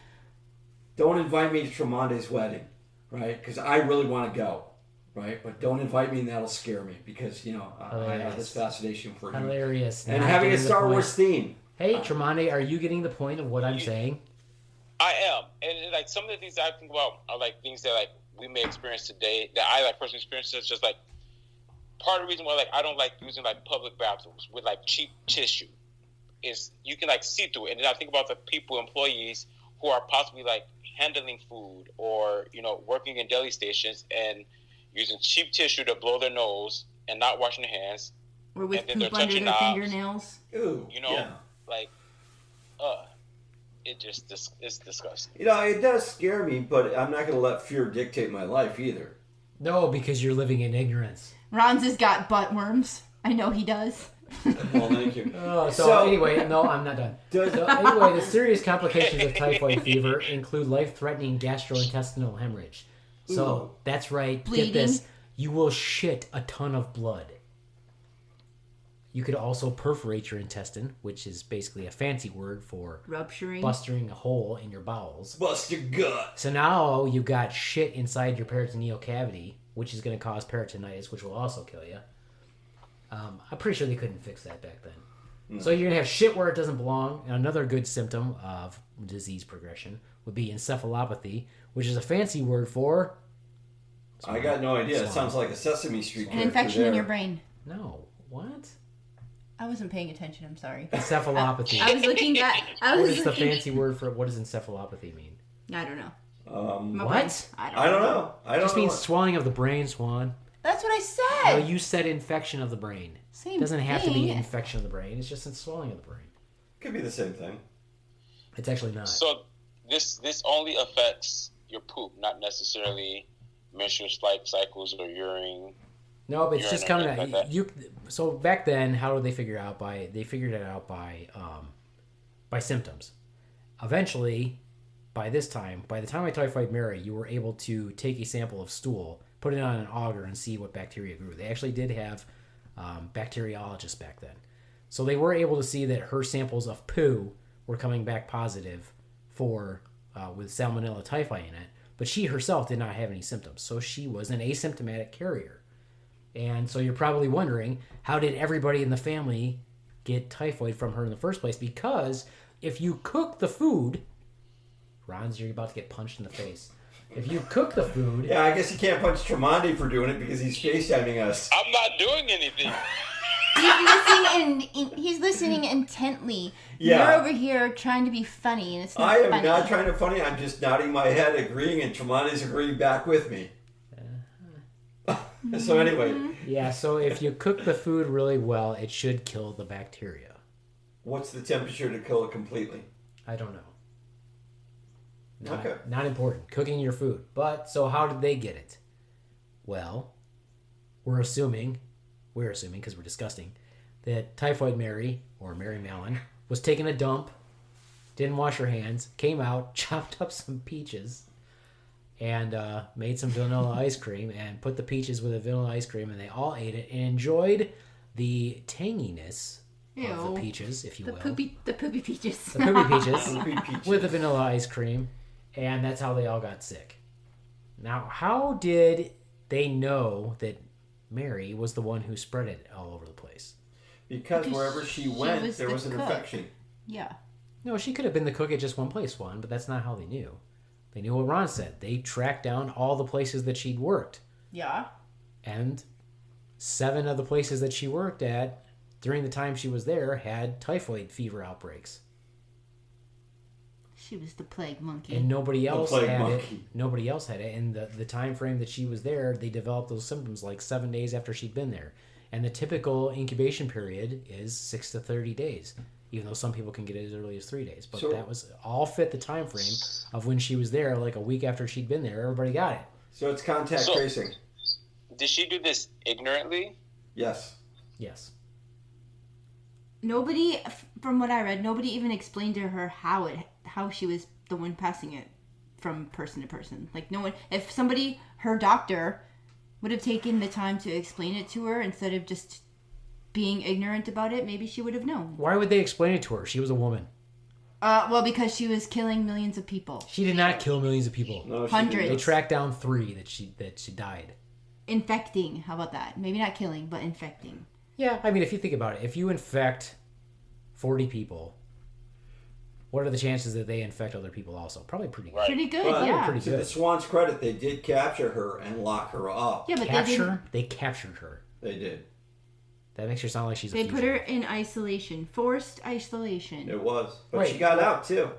Don't invite me to Tremonti's wedding, right? Because I really want to go, right? But don't invite me and that'll scare me because, you know, I have this fascination for him. Hilarious. And Not having a getting the Star point. Wars theme. Hey, Tremonti, are you getting the point of what I'm saying? I am, and like some of the things that I think about are like things that like we may experience today that I like personally experience. It's just like part of the reason why like I don't like using like public bathrooms with like cheap tissue is you can like see through it. And then I think about the people, employees who are possibly like handling food or working in deli stations and using cheap tissue to blow their nose and not washing their hands. Or with And then they're poop under touching their knobs. fingernails. Ooh, Yeah. Like, it's disgusting. It does scare me, but I'm not going to let fear dictate my life either. No, because you're living in ignorance. Ronz has got butt worms. I know he does. Well, thank you. So anyway, no, I'm not done. Does- So anyway, the serious complications of typhoid fever include life-threatening gastrointestinal hemorrhage. So Ooh. that's right. Bleeding. Get this: you will shit a ton of blood. You could also perforate your intestine, which is basically a fancy word for Rupturing. busting a hole in your bowels. Bust your gut. So now you've got shit inside your peritoneal cavity, which is going to cause peritonitis, which will also kill you. I'm pretty sure they couldn't fix that back then. So you're going to have shit where it doesn't belong. And another good symptom of disease progression would be encephalopathy, which is a fancy word for... I got no idea. It sounds like a Sesame Street An character infection in there. your brain. No. What? I wasn't paying attention. I'm sorry. Encephalopathy. I was looking at. What is the fancy word for... What does encephalopathy mean? I don't know. What? brain- I don't know. I It don't just know. means swelling of the brain, Swan. That's what I No, said. you said infection of the brain. Same It doesn't have to be thing. infection of the brain. It's just a swelling of the brain. Could be the same thing. It's actually not. So this only affects your poop, not necessarily menstrual cycles or urine. No, but it's just Urine or coming anything out. like that. You. So back then, how did they figure it out? They figured it out by symptoms. Eventually, by the time I typhoid Mary, you were able to take a sample of stool, put it on an auger, and see what bacteria grew. They actually did have bacteriologists back then. So they were able to see that her samples of poo were coming back positive for with Salmonella typhi in it, but she herself did not have any symptoms. So she was an asymptomatic carrier. And so you're probably wondering, how did everybody in the family get typhoid from her in the first place? Because if you cook the food, Ronz, you're about to get punched in the face. If you cook the food... Yeah, I guess you can't punch Tremonti for doing it because he's FaceTiming us. I'm not doing anything. He's listening intently. Yeah. You're over here trying to be funny, and it's not I am funny. not trying to funny. I'm just nodding my head, agreeing, and Tremonti's agreeing back with me. So anyway. Yeah, so if you cook the food really well, it should kill the bacteria. What's the temperature to kill it completely? I don't know. Okay. Not important. Cooking your food. But, so how did they get it? Well, we're assuming, because we're disgusting, that Typhoid Mary, or Mary Mallon, was taking a dump, didn't wash her hands, came out, chopped up some peaches, and made some vanilla ice cream, and put the peaches with the vanilla ice cream, and they all ate it, and enjoyed the tanginess of the peaches, if you will. The poopy peaches. The poopy peaches. Poopy peaches. With the vanilla ice cream, and that's how they all got sick. Now, how did they know that Mary was the one who spread it all over the place? Because wherever she went, there was an infection. Yeah. No, she could have been the cook at just one place, but that's not how they knew. They knew what Ron said. They tracked down all the places that she'd worked. Yeah. And 7 of the places that she worked at during the time she was there had typhoid fever outbreaks. She was the plague monkey. And nobody else had monkey. it. Nobody else had it. And the time frame that she was there, they developed those symptoms like 7 days after she'd been there. And the typical incubation period is 6 to 30 days, even though some people can get it as early as 3 days. But that was all fit the time frame of when she was there, like a week after she'd been there. Everybody got it. So it's contact tracing. Did she do this ignorantly? Yes. Yes. Nobody, from what I read, nobody even explained to her how she was the one passing it from person to person. Like, no one, if somebody, her doctor, would have taken the time to explain it to her instead of just being ignorant about it, maybe she would have known. Why would they explain it to her? She was a woman. Well, because she was killing millions of people. She did not kill millions of people. No, she Hundreds. They didn't. tracked down 3 that she died. Infecting, how about that? Maybe not killing, but infecting. Yeah, I mean, if you think about it, if you infect 40 people, what are the chances that they infect other people also? Probably pretty good. Right. Pretty good, But yeah. pretty to the Swans' credit, they did capture her and lock her up. Yeah, but they didn't. They captured her. They did. That makes her sound like she's a They put fugitive. her in isolation, forced isolation. It was. But Right. she got out, too.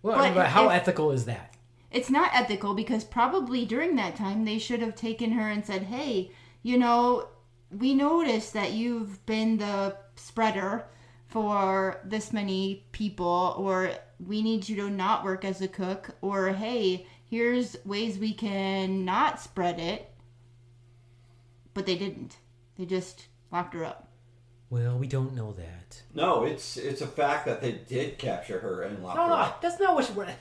Well, But but how if- ethical is that? It's not ethical because probably during that time they should have taken her and said, hey, you know, we noticed that you've been the spreader for this many people, or we need you to not work as a cook, or hey, here's ways we can not spread it. But they didn't. They just locked her up. Well, we don't know that. No, it's a fact that they did capture her and lock No, her no, up. that's not what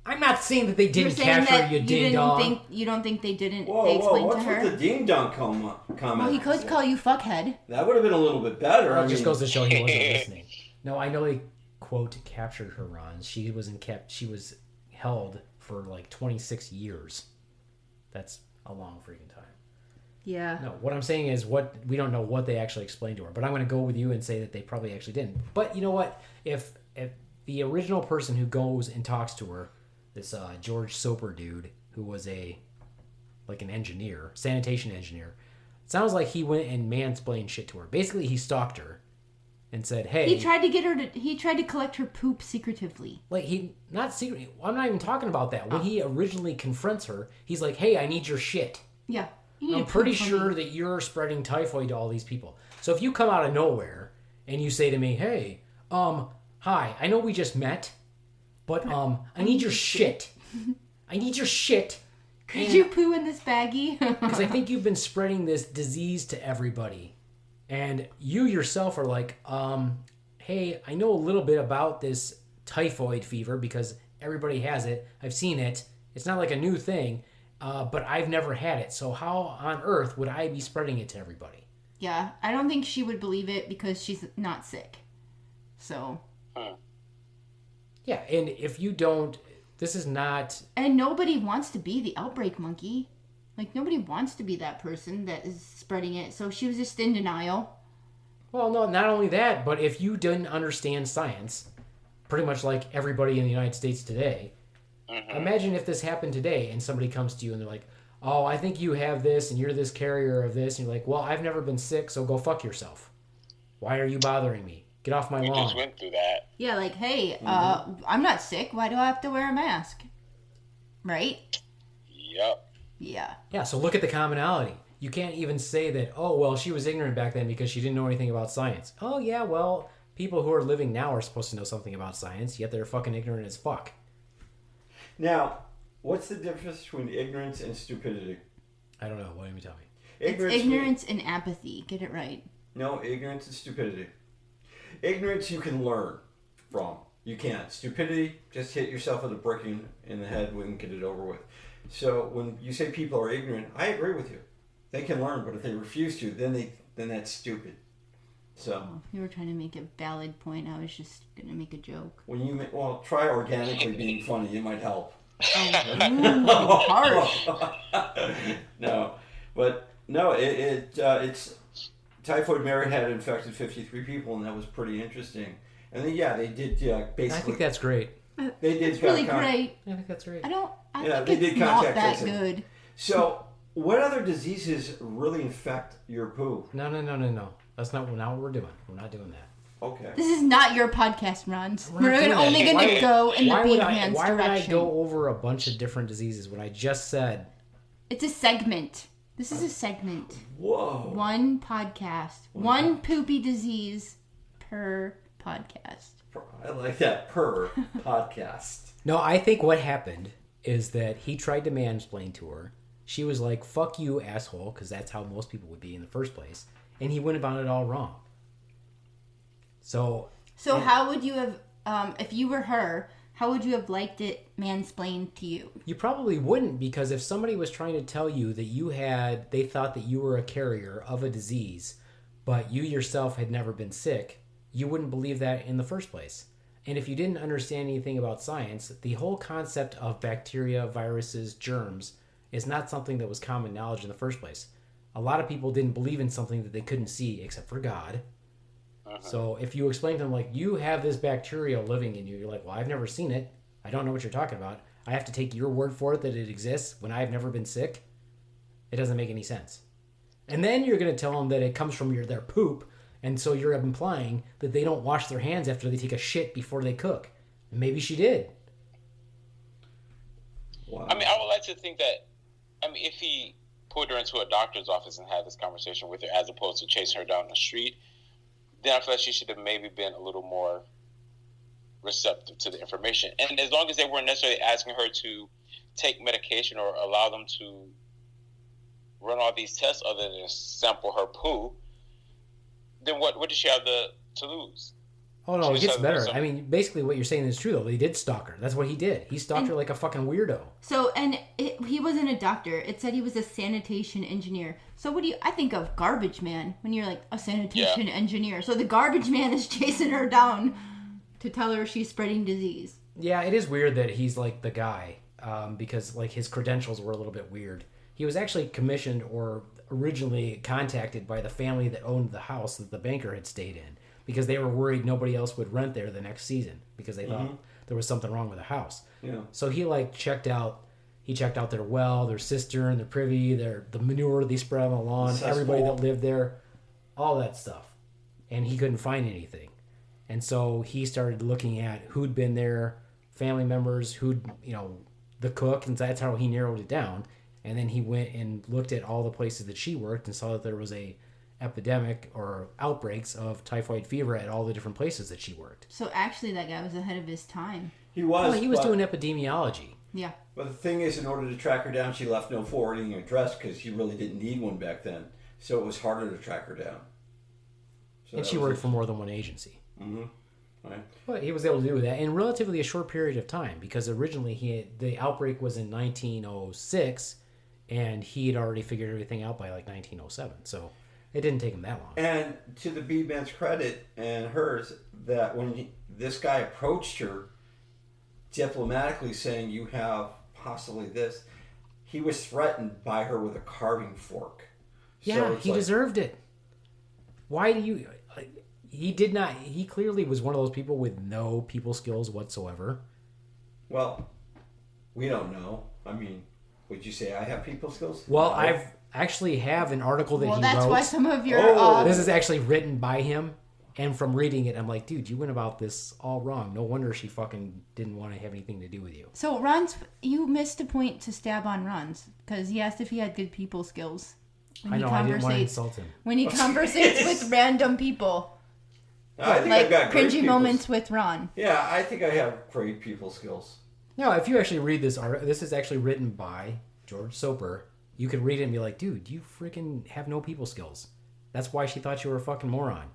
I'm not saying that they You're didn't saying capture that you, ding dong. you don't think they didn't? Whoa, they explained what's to her. with the ding dong comment? Well, he could call you fuckhead. That would have been a little bit better. Well, I it just mean, goes to show he wasn't listening. No, I know they quote captured her, Ron. She was held for like 26 years. That's a long freaking time. Yeah. No, what I'm saying is we don't know what they actually explained to her, but I'm going to go with you and say that they probably actually didn't. But you know what? If the original person who goes and talks to her, this George Soper dude, who was an engineer, sanitation engineer, it sounds like he went and mansplained shit to her. Basically, he stalked her and said, "Hey." He tried to get her to. He tried to collect her poop secretively. Like not secret. I'm not even talking about that. When he originally confronts her, he's like, "Hey, I need your shit." Yeah. You need I'm to pretty poop for sure me. that you're spreading typhoid to all these people. So if you come out of nowhere and you say to me, "Hey, hi, I know we just met, but I need your shit. I need your shit." Could you poo in this baggie? Because I think you've been spreading this disease to everybody. And you yourself are like, hey, I know a little bit about this typhoid fever because everybody has it. I've seen it. It's not like a new thing, but I've never had it. So how on earth would I be spreading it to everybody? Yeah, I don't think she would believe it because she's not sick. So. Yeah, and if you don't, this is not... And nobody wants to be the outbreak monkey. Like, nobody wants to be that person that is spreading it. So she was just in denial. Well, no, not only that, but if you didn't understand science, pretty much like everybody in the United States today, imagine if this happened today and somebody comes to you and they're like, oh, I think you have this and you're this carrier of this. And you're like, well, I've never been sick, so go fuck yourself. Why are you bothering me? Get off my lawn. We just went through that. Yeah, like, hey, I'm not sick. Why do I have to wear a mask? Right? Yep. Yeah. Yeah, so look at the commonality. You can't even say that, oh, well, she was ignorant back then because she didn't know anything about science. Oh, yeah, well, people who are living now are supposed to know something about science, yet they're fucking ignorant as fuck. Now, what's the difference between ignorance and stupidity? I don't know. Why don't you tell me? It's ignorance and apathy. Get it right. No, ignorance and stupidity. Ignorance you can learn from. You can't. Stupidity, just hit yourself with a brick in the head and get it over with. So when you say people are ignorant, I agree with you. They can learn, but if they refuse to, then that's stupid. So you were trying to make a valid point. I was just gonna make a joke. When you try organically being funny, it might help. Oh, harsh. It's Typhoid Mary had infected 53 people, and that was pretty interesting. And then they did basically. I think that's great. They did. It's really great. I think that's great. I think it's not that good. So, what other diseases really infect your poo? No. That's not what we're doing. We're not doing that. Okay. This is not your podcast, Ronz. We're only going to go in the big man's direction. Why would I go over a bunch of different diseases when I just said... It's a segment. This is a segment. Whoa. One podcast. One poopy disease per podcast. I like that. Per podcast. No, I think what happened is that he tried to mansplain to her. She was like, fuck you, asshole, because that's how most people would be in the first place. And he went about it all wrong. So how would you have, if you were her, how would you have liked it mansplained to you? You probably wouldn't, because if somebody was trying to tell you that they thought that you were a carrier of a disease, but you yourself had never been sick, you wouldn't believe that in the first place. And if you didn't understand anything about science, the whole concept of bacteria, viruses, germs is not something that was common knowledge in the first place. A lot of people didn't believe in something that they couldn't see except for God. So if you explain to them, like, you have this bacteria living in you, you're like, well, I've never seen it. I don't know what you're talking about. I have to take your word for it that it exists when I've never been sick. It doesn't make any sense. And then you're going to tell them that it comes from their poop, and so you're implying that they don't wash their hands after they take a shit before they cook. And maybe she did. Wow. I mean, I would like to think that, if he put her into a doctor's office and had this conversation with her as opposed to chasing her down the street, then I feel like she should have maybe been a little more receptive to the information. And as long as they weren't necessarily asking her to take medication or allow them to run all these tests other than sample her poo, then what did she have to lose? Oh, no, it gets better. I mean, basically what you're saying is true, though. They did stalk her. That's what he did. He stalked her like a fucking weirdo. So, he wasn't a doctor. It said he was a sanitation engineer. So I think of garbage man when you're like a sanitation engineer. So the garbage man is chasing her down to tell her she's spreading disease. Yeah, it is weird that he's like the guy because like his credentials were a little bit weird. He was actually commissioned or originally contacted by the family that owned the house that the banker had stayed in, because they were worried nobody else would rent there the next season because they thought there was something wrong with the house. Yeah. So he checked out their well, their cistern, their privy, the manure they spread on the lawn, everybody that lived there, all that stuff. And he couldn't find anything. And so he started looking at who'd been there, family members, the cook, and that's how he narrowed it down. And then he went and looked at all the places that she worked and saw that there was a epidemic or outbreaks of typhoid fever at all the different places that she worked. So actually that guy was ahead of his time. He was. Well, he was doing epidemiology. Yeah. But the thing is, in order to track her down, she left no forwarding address because she really didn't need one back then. So it was harder to track her down. And she worked for more than one agency. Mm-hmm. Right. But he was able to do that in relatively a short period of time because originally the outbreak was in 1906, and he had already figured everything out by like 1907. So it didn't take him that long. And to the B-Man's credit and hers, that when this guy approached her diplomatically saying, you have possibly this, he was threatened by her with a carving fork. Yeah, So it's he deserved it. Why do you... He did not... He clearly was one of those people with no people skills whatsoever. Well, we don't know. I mean, would you say I have people skills? Well, No. I've actually have an article that he Well, that's wrote. why some of your... Oh, This is actually written by him. And from reading it, I'm like, dude, you went about this all wrong. No wonder she fucking didn't want to have anything to do with you. So, Ronz, you missed a point to stab on Ronz because he asked if he had good people skills. When I know, I didn't want to insult him. When he conversates with random people. I think Like I've got great cringy people moments with Ron. Yeah, I think I have great people skills. No, if you actually read this article, this is actually written by George Soper. You could read it and be like, dude, you freaking have no people skills. That's why she thought you were a fucking moron.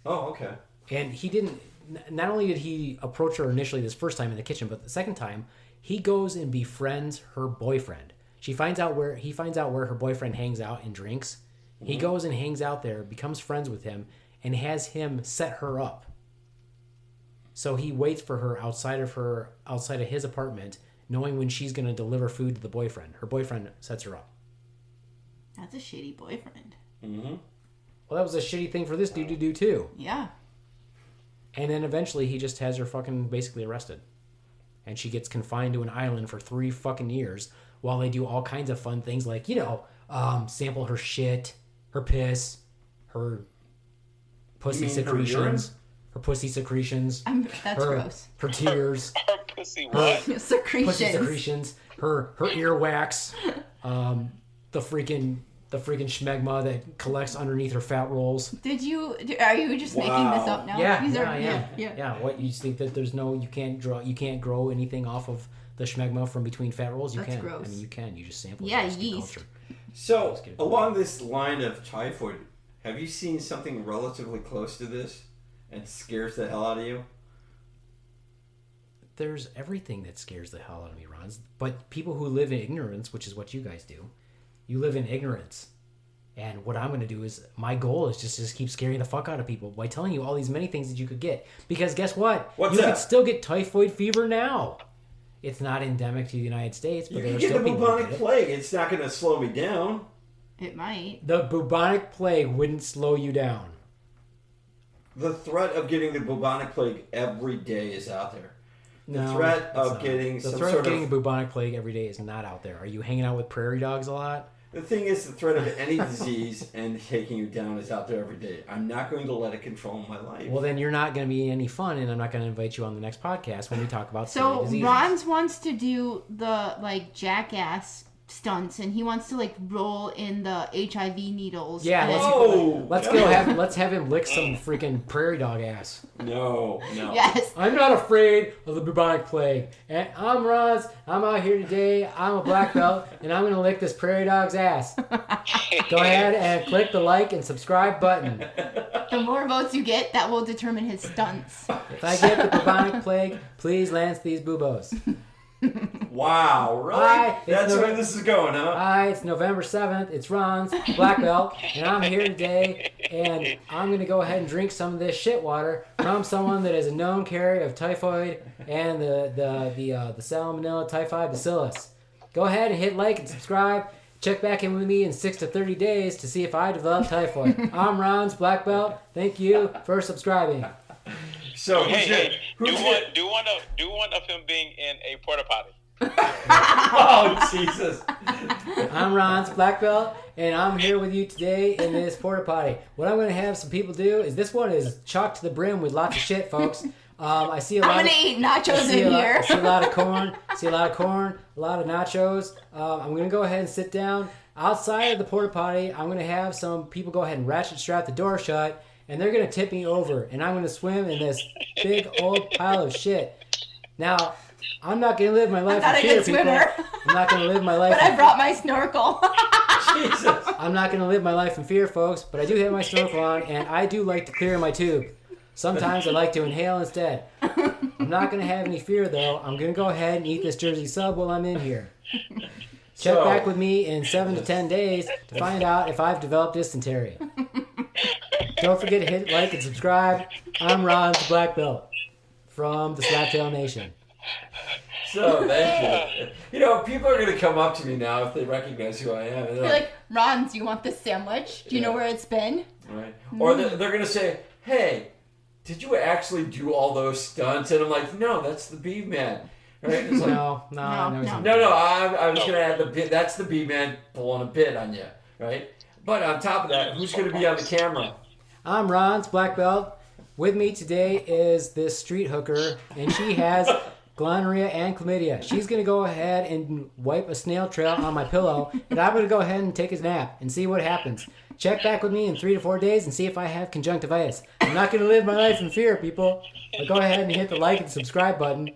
Oh, okay. And he didn't, not only did he approach her initially this first time in the kitchen, but the second time, he goes and befriends her boyfriend. He finds out where her boyfriend hangs out and drinks. Mm-hmm. He goes and hangs out there, becomes friends with him, and has him set her up. So he waits for her outside of his apartment, knowing when she's going to deliver food to the boyfriend. Her boyfriend sets her up. That's a shitty boyfriend. Mm-hmm. Well, that was a shitty thing for this dude to do too. Yeah. And then eventually he just has her fucking basically arrested. And she gets confined to an island for 3 fucking years while they do all kinds of fun things like, sample her shit, her piss, her pussy secretions. Her pussy secretions. That's gross. Her tears. Her pussy what? Secretions. Pussy secretions. Her earwax. The freaking schmegma that collects underneath her fat rolls. Are you just making this up now? Yeah. What, you think that you can't grow anything off of the schmegma from between fat rolls? You That's can. gross. I mean, you can. You just sample. Yeah, it. It's good yeast. culture. So, along this line of typhoid, have you seen something relatively close to this and scares the hell out of you? There's everything that scares the hell out of me, Ronz. But people who live in ignorance, which is what you guys do, you live in ignorance. And what I'm going to do is, my goal is just keep scaring the fuck out of people by telling you all these many things that you could get. Because guess what? What's you that? could still get typhoid fever now. It's not endemic to the United States, but You there can are get still the people who bubonic get it. plague. It's not going to slow me down. It might. The bubonic plague wouldn't slow you down. The threat of getting the bubonic plague every day is out there. The No, threat it's of not. getting the some threat sort of getting of... a bubonic plague every day is not out there. Are you hanging out with prairie dogs a lot? The thing is, the threat of any disease and taking you down is out there every day. I'm not going to let it control my life. Well, then you're not going to be any fun, and I'm not going to invite you on the next podcast when we talk about So diseases. Ronz wants to do the jackass stunts, and he wants to roll in the HIV needles. Yeah, and- let's have him lick some freaking prairie dog ass. No. Yes. I'm not afraid of the bubonic plague. And I'm Ronz. I'm out here today. I'm a black belt, and I'm gonna lick this prairie dog's ass. Go ahead and click the like and subscribe button. The more votes you get, that will determine his stunts. If I get the bubonic plague, please lance these buboes. Wow, really? Hi, That's it's where this is going, huh? Hi, it's November 7th. It's Ronz, black belt, and I'm here today, and I'm going to go ahead and drink some of this shit water from someone that is a known carrier of typhoid and the Salmonella typhi bacillus. Go ahead and hit like and subscribe. Check back in with me in 6 to 30 days to see if I develop typhoid. I'm Ronz, black belt. Thank you for subscribing. So, Do one of him being in a porta potty. Oh, Jesus. I'm Ronz, black belt, and I'm here with you today in this porta potty. What I'm going to have some people do is, this one is chocked to the brim with lots of shit, folks. I see a lot. I'm gonna eat nachos in here. I see a lot of corn. A lot of nachos. I'm gonna go ahead and sit down outside of the porta potty. I'm gonna have some people go ahead and ratchet strap the door shut, and they're gonna tip me over, and I'm gonna swim in this big old pile of shit. Now, I'm not gonna live my life not in a fear, good people. swimmer. I'm not gonna live my life. But I brought my snorkel. Jesus. I'm not gonna live my life in fear, folks. But I do have my snorkel on, and I do like to clear my tube. Sometimes I like to inhale instead. I'm not going to have any fear, though. I'm going to go ahead and eat this Jersey sub while I'm in here. Check back with me in 7 to 10 days to find out if I've developed dysentery. Don't forget to hit like and subscribe. I'm Ronz, the Black Belt, from the Slaptail Nation. So, thank you. You know, people are going to come up to me now if they recognize who I am. And You're like, Ron, do you want this sandwich? Do you know where it's been? Right. Or they're going to say, hey, did you actually do all those stunts? And I'm like, no, that's the Bee Man. Right? It's like, No, I was going to add the bit. That's the Bee Man pulling a bit on you. Right? But on top of that, who's going to be on the camera? I'm Ronz, Black Belt. With me today is this street hooker, and she has gonorrhea and chlamydia. She's going to go ahead and wipe a snail trail on my pillow, and I'm going to go ahead and take a nap and see what happens. Check back with me in 3 to 4 days and see if I have conjunctivitis. I'm not going to live my life in fear, people. But go ahead and hit the like and subscribe button.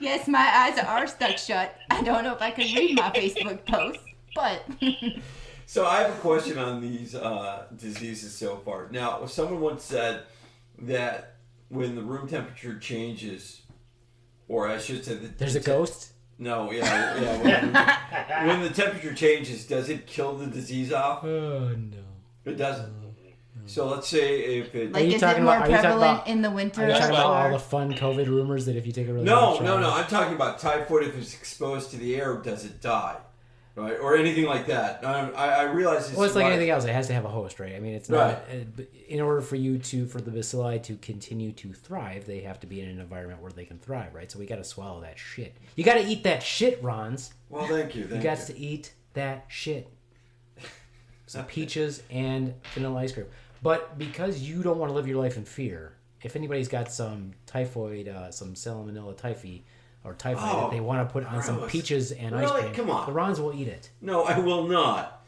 Yes, my eyes are stuck shut. I don't know if I can read my Facebook posts, but... So I have a question on these diseases so far. Now, someone once said that when the room temperature changes, or I should say... There's a ghost? No, yeah. When the temperature changes, does it kill the disease off? Oh, no. It doesn't. So let's say if it... Like, is it more prevalent in the winter? Are you talking or- about all the fun COVID rumors that if you take a really No. hot shower- I'm talking about typhoid. If it's exposed to the air, does it die? Right? Or anything like that. I realize it's... Well, it's like anything else. It has to have a host, right? I mean, it's not... Right. In order for the bacilli to continue to thrive, they have to be in an environment where they can thrive, right? So we got to swallow that shit. You got to eat that shit, Ronz. Well, thank you. You got to eat that shit. Some peaches and vanilla ice cream. But because you don't want to live your life in fear, if anybody's got some typhoid, some salmonella typhi, or typhoid that they want to put on some peaches and ice cream, Come on. the Ronz will eat it. No, I will not.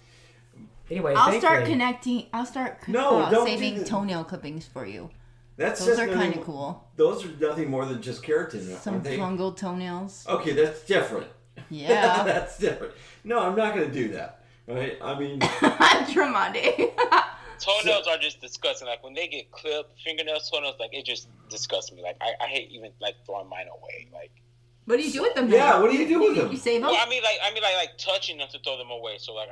Anyway, I'll start don't saving do that. toenail clippings for you. Those Those are kind of cool. Those are nothing more than just keratin, Some aren't they? fungal toenails. Okay, that's different. Yeah. That's different. No, I'm not going to do that. Right? I mean... Tremonti. Toenails are just disgusting. Like when they get clipped, fingernails, toenails, like it just disgusts me. Like I hate even like throwing mine away. Like What do you do with them? Yeah, then? what do you do with them? You save them? well, I mean like touching them to throw them away. So like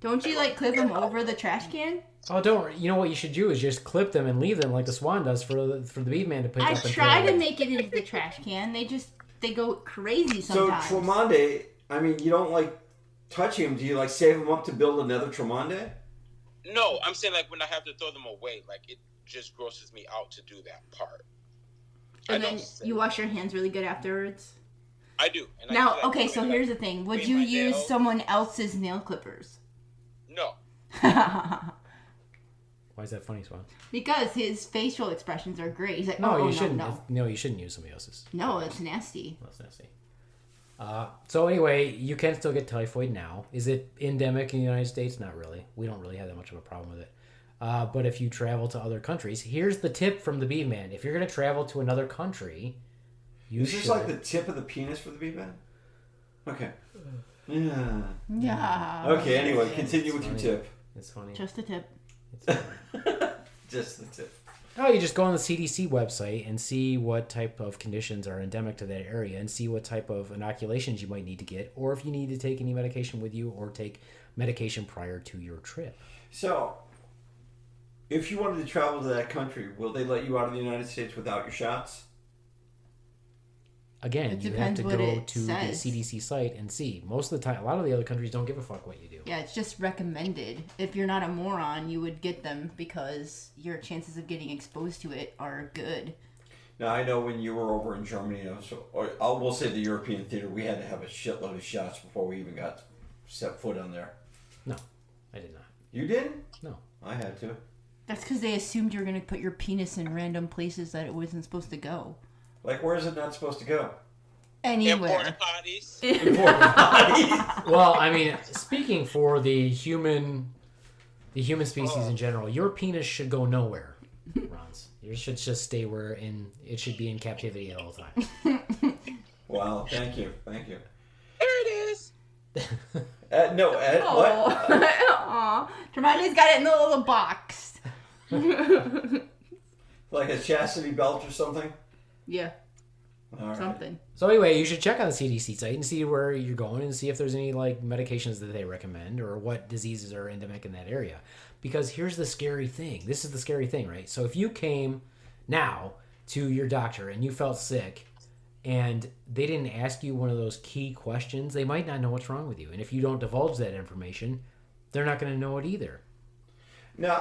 Don't you like clip them over the trash can? Oh, don't worry. You know what you should do is just clip them and leave them like the swan does for the Bee Man to pick I up and try throw to away. make it into the trash can. They go crazy So, sometimes. Tremonde, I mean, you don't like touching them. Do you like save them up to build another Tremonde? no, I'm saying like when I have to throw them away, like it just grosses me out to do that part. And I then don't say- you wash your hands really good afterwards. I do. And I Now, do, like, okay, go so in, here's like, the thing. Would clean you my use nails. someone else's nail clippers? No. Why is that funny, Swan? Because his facial expressions are great. He's like, No, oh, you shouldn't. No, No, you shouldn't use somebody else's. no, it's nasty. That's nasty. So anyway, you can still get typhoid now. Is it endemic in the United States? Not really. We don't really have that much of a problem with it. But if you travel to other countries, here's the tip from the Bee Man. If you're going to travel to another country, you Is should... this like the tip of the penis for the bee man? Okay. Yeah. Yeah. Okay, anyway, continue with your funny. tip. It's funny. Just a tip. It's funny. Just the tip. Oh, you just go on the CDC website and see what type of conditions are endemic to that area and see what type of inoculations you might need to get, or if you need to take any medication with you or take medication prior to your trip. So, if you wanted to travel to that country, will they let you out of the United States without your shots? Again, It you have depends to what go it to says. the CDC site and see. Most of the time, a lot of the other countries don't give a fuck what you do. Yeah, it's just recommended. If you're not a moron, you would get them because your chances of getting exposed to it are good. Now, I know when you were over in Germany, we'll say the European theater, we had to have a shitload of shots before we even got set foot on there. No, I did not. You didn't? No. I had to. That's because they assumed you were going to put your penis in random places that it wasn't supposed to go. Like, where is it not supposed to go? Anywhere. Important potties. Well, I mean, speaking for the human species in general, your penis should go nowhere, Ronz. Yours should just stay where it should be in captivity at all times. Wow, thank you. There it is. What? Aw. Tremonti's got it in the little box. Like a chastity belt or something? Yeah, All right. something. So anyway, you should check on the CDC site and see where you're going and see if there's any like medications that they recommend or what diseases are endemic in that area. Because here's the scary thing. This is the scary thing, right? So if you came now to your doctor and you felt sick and they didn't ask you one of those key questions, they might not know what's wrong with you. And if you don't divulge that information, they're not going to know it either. Now,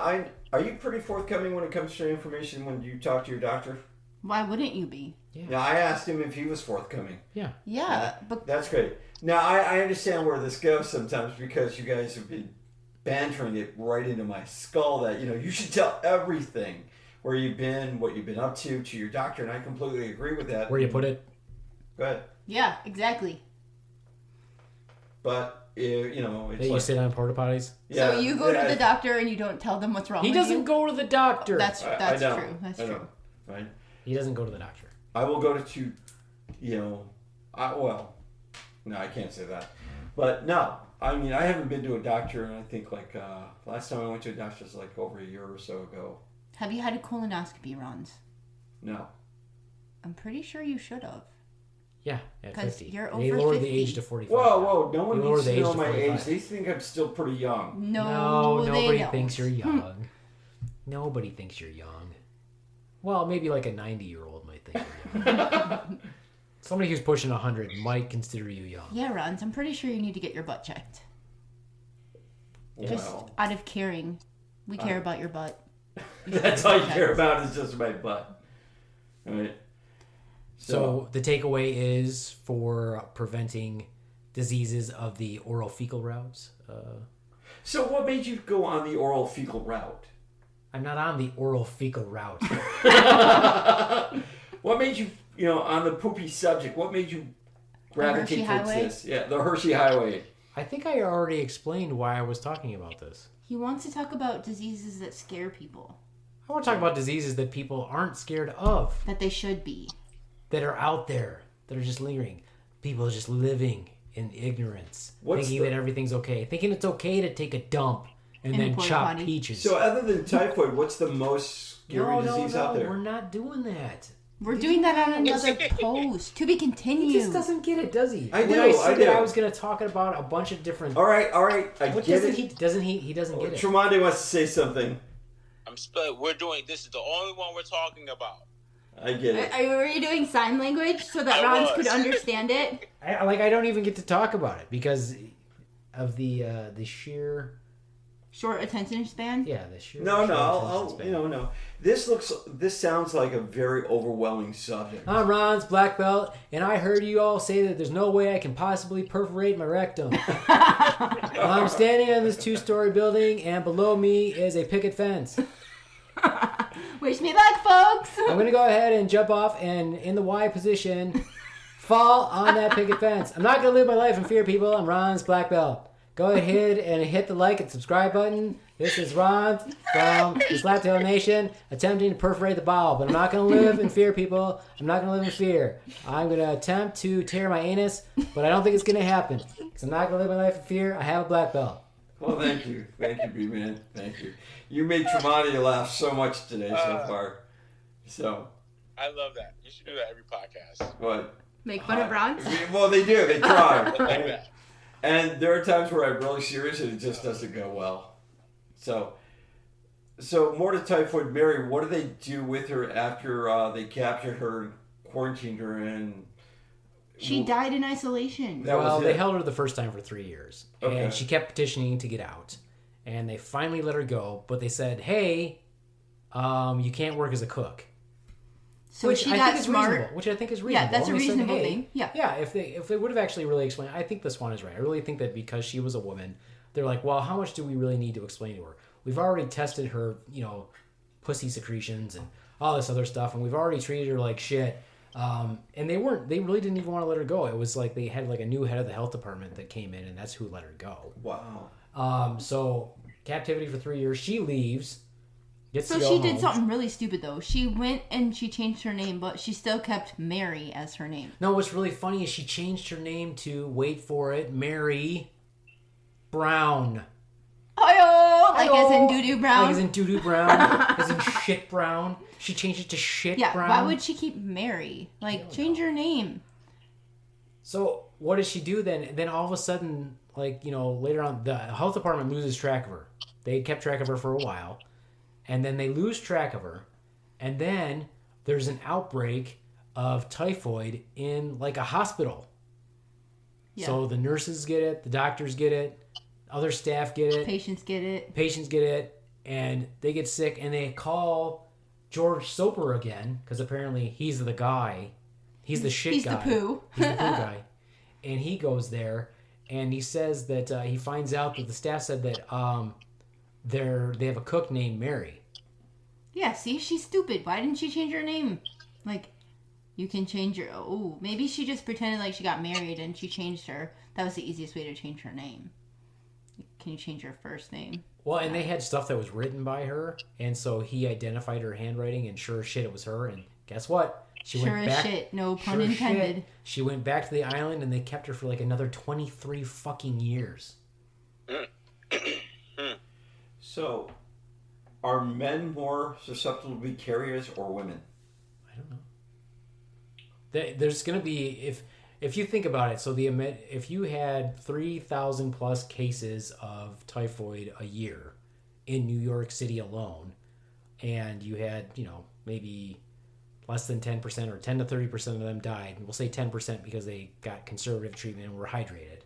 are you pretty forthcoming when it comes to information when you talk to your doctor? Why wouldn't you be? Now, I asked him if he was forthcoming. Yeah, but That's great. Now, I understand where this goes sometimes because you guys have been bantering it right into my skull that, you should tell everything. Where you've been, what you've been up to your doctor, and I completely agree with that. Where you put it? Go ahead. yeah, exactly. But, it's That you sit on porta potties? Yeah, So you go to the doctor and you don't tell them what's wrong He with you? doesn't go to the doctor. That's I don't. true. That's I true. don't. Right? He doesn't go to the doctor. I will go to, no, I can't say that. But no, I mean, I haven't been to a doctor, and I think last time I went to a doctor was like over a year or so ago. Have you had a colonoscopy, Ronz? No. I'm pretty sure you should have. Yeah, at 'Cause 50. you're They over lowered 50. the age to 45. Whoa, no one They lowered needs the to age know to my 45. age. They think I'm still pretty young. No, nobody they don't. thinks you're young. Nobody thinks you're young. Well, maybe like a 90-year-old might think you're young. Somebody who's pushing 100 might consider you young. Yeah, Ronz, I'm pretty sure you need to get your butt checked. Just Well, out of caring. We care about your butt. that's all you care about is just my butt. All right. So the takeaway is for preventing diseases of the oral fecal routes. So what made you go on the oral fecal route? I'm not on the oral fecal route. What made you, on the poopy subject, what made you gravitate Hershey towards Highway? this? Yeah, the Hershey Highway. I think I already explained why I was talking about this. He wants to talk about diseases that scare people. I want to talk about diseases that people aren't scared of, That they should be. that are out there, that are just lingering. People are just living in ignorance, What's thinking the- that everything's okay, thinking it's okay to take a dump and In a then porta chop potty. peaches. So other than typhoid, what's the most scary disease out there? We're not doing that. We're doing that on another post. To be He continued. just doesn't get it, does he? I When do, I said I do. that I was going to talk about a bunch of different. All right, I What get doesn't it. he? Doesn't he? He doesn't get it. Tremonti wants to say something. We're doing this is the only one we're talking about. I get it. Were you doing sign language so that I Ronz was. could understand it? I don't even get to talk about it because of the sheer. Short attention span? Yeah, the sheer. No, sheer I'll attention span. no. This sounds like a very overwhelming subject. I'm Ron's black belt, and I heard you all say that there's no way I can possibly perforate my rectum. I'm standing on this 2-story building, and below me is a picket fence. Wish me luck, folks! I'm going to go ahead and jump off and, in the Y position, fall on that picket fence. I'm not going to live my life in fear, people. I'm Ron's black belt. Go ahead and hit the like and subscribe button. This is Ron from the Slaptail Nation attempting to perforate the bowel. But I'm not going to live in fear, people. I'm not going to live in fear. I'm going to attempt to tear my anus, but I don't think it's going to happen. Because I'm not going to live my life in fear. I have a black belt. Well, thank you, B-Man. Thank you. You made Tremonti laugh so much today so far. So, I love that. You should do that every podcast. what? Make fun of Ronz? Well, they do. They try. Like that. And there are times where I'm really serious and it just doesn't go well. So more to Typhoid Mary. What do they do with her after they captured her and quarantined her and... She died in isolation. That was Well, it. they held her the first time for 3 years. Okay. And she kept petitioning to get out. And they finally let her go. But they said, hey, you can't work as a cook. So Which she I got think is smart. reasonable, which I think is reasonable. Yeah, that's a And they said, reasonable hey, thing. Yeah. Yeah, if they would have actually really explained, I think the Swan is right. I really think that because she was a woman, they're like, well, how much do we really need to explain to her? We've already tested her, pussy secretions and all this other stuff, and we've already treated her like shit. And they really didn't even want to let her go. It was like they had like a new head of the health department that came in, and that's who let her go. Wow. So captivity for 3 years. She leaves. Gets So to go she did home. something really stupid, though. She went and she changed her name, but she still kept Mary as her name. No, what's really funny is she changed her name to, wait for it, Mary Brown. Oh, like as in doo-doo brown? Like as in doo-doo brown. As in shit brown. She changed it to shit Yeah, brown. why would she keep Mary? Like, change your name. So what does she do then? Then all of a sudden, like, you know, later on, the health department loses track of her. They kept track of her for a while, and then they lose track of her, and then there's an outbreak of typhoid in like a hospital. Yeah. So the nurses get it, the doctors get it, other staff get it, Patients get it. and they get sick, and they call George Soper again because apparently he's the guy. He's the shit guy. He's the poo. He's the poo guy. And he goes there, and he says that he finds out that the staff said that they have a cook named Mary. Yeah, see, she's stupid. Why didn't she change her name? Like, you can change your... Oh, maybe she just pretended like she got married and she changed her. That was the easiest way to change her name. Can you change her first name? Well, and they had stuff that was written by her, and so he identified her handwriting, and sure as shit it was her, and guess what? She Sure went as back, shit. No pun sure as intended. shit, she went back to the island, and they kept her for like another 23 fucking years. So, are men more susceptible to be carriers or women? I don't know. There's going to be, if you think about it, so if you had 3,000 plus cases of typhoid a year in New York City alone, and you had, you know, maybe less than 10% or 10 to 30% of them died, and we'll say 10% because they got conservative treatment and were hydrated.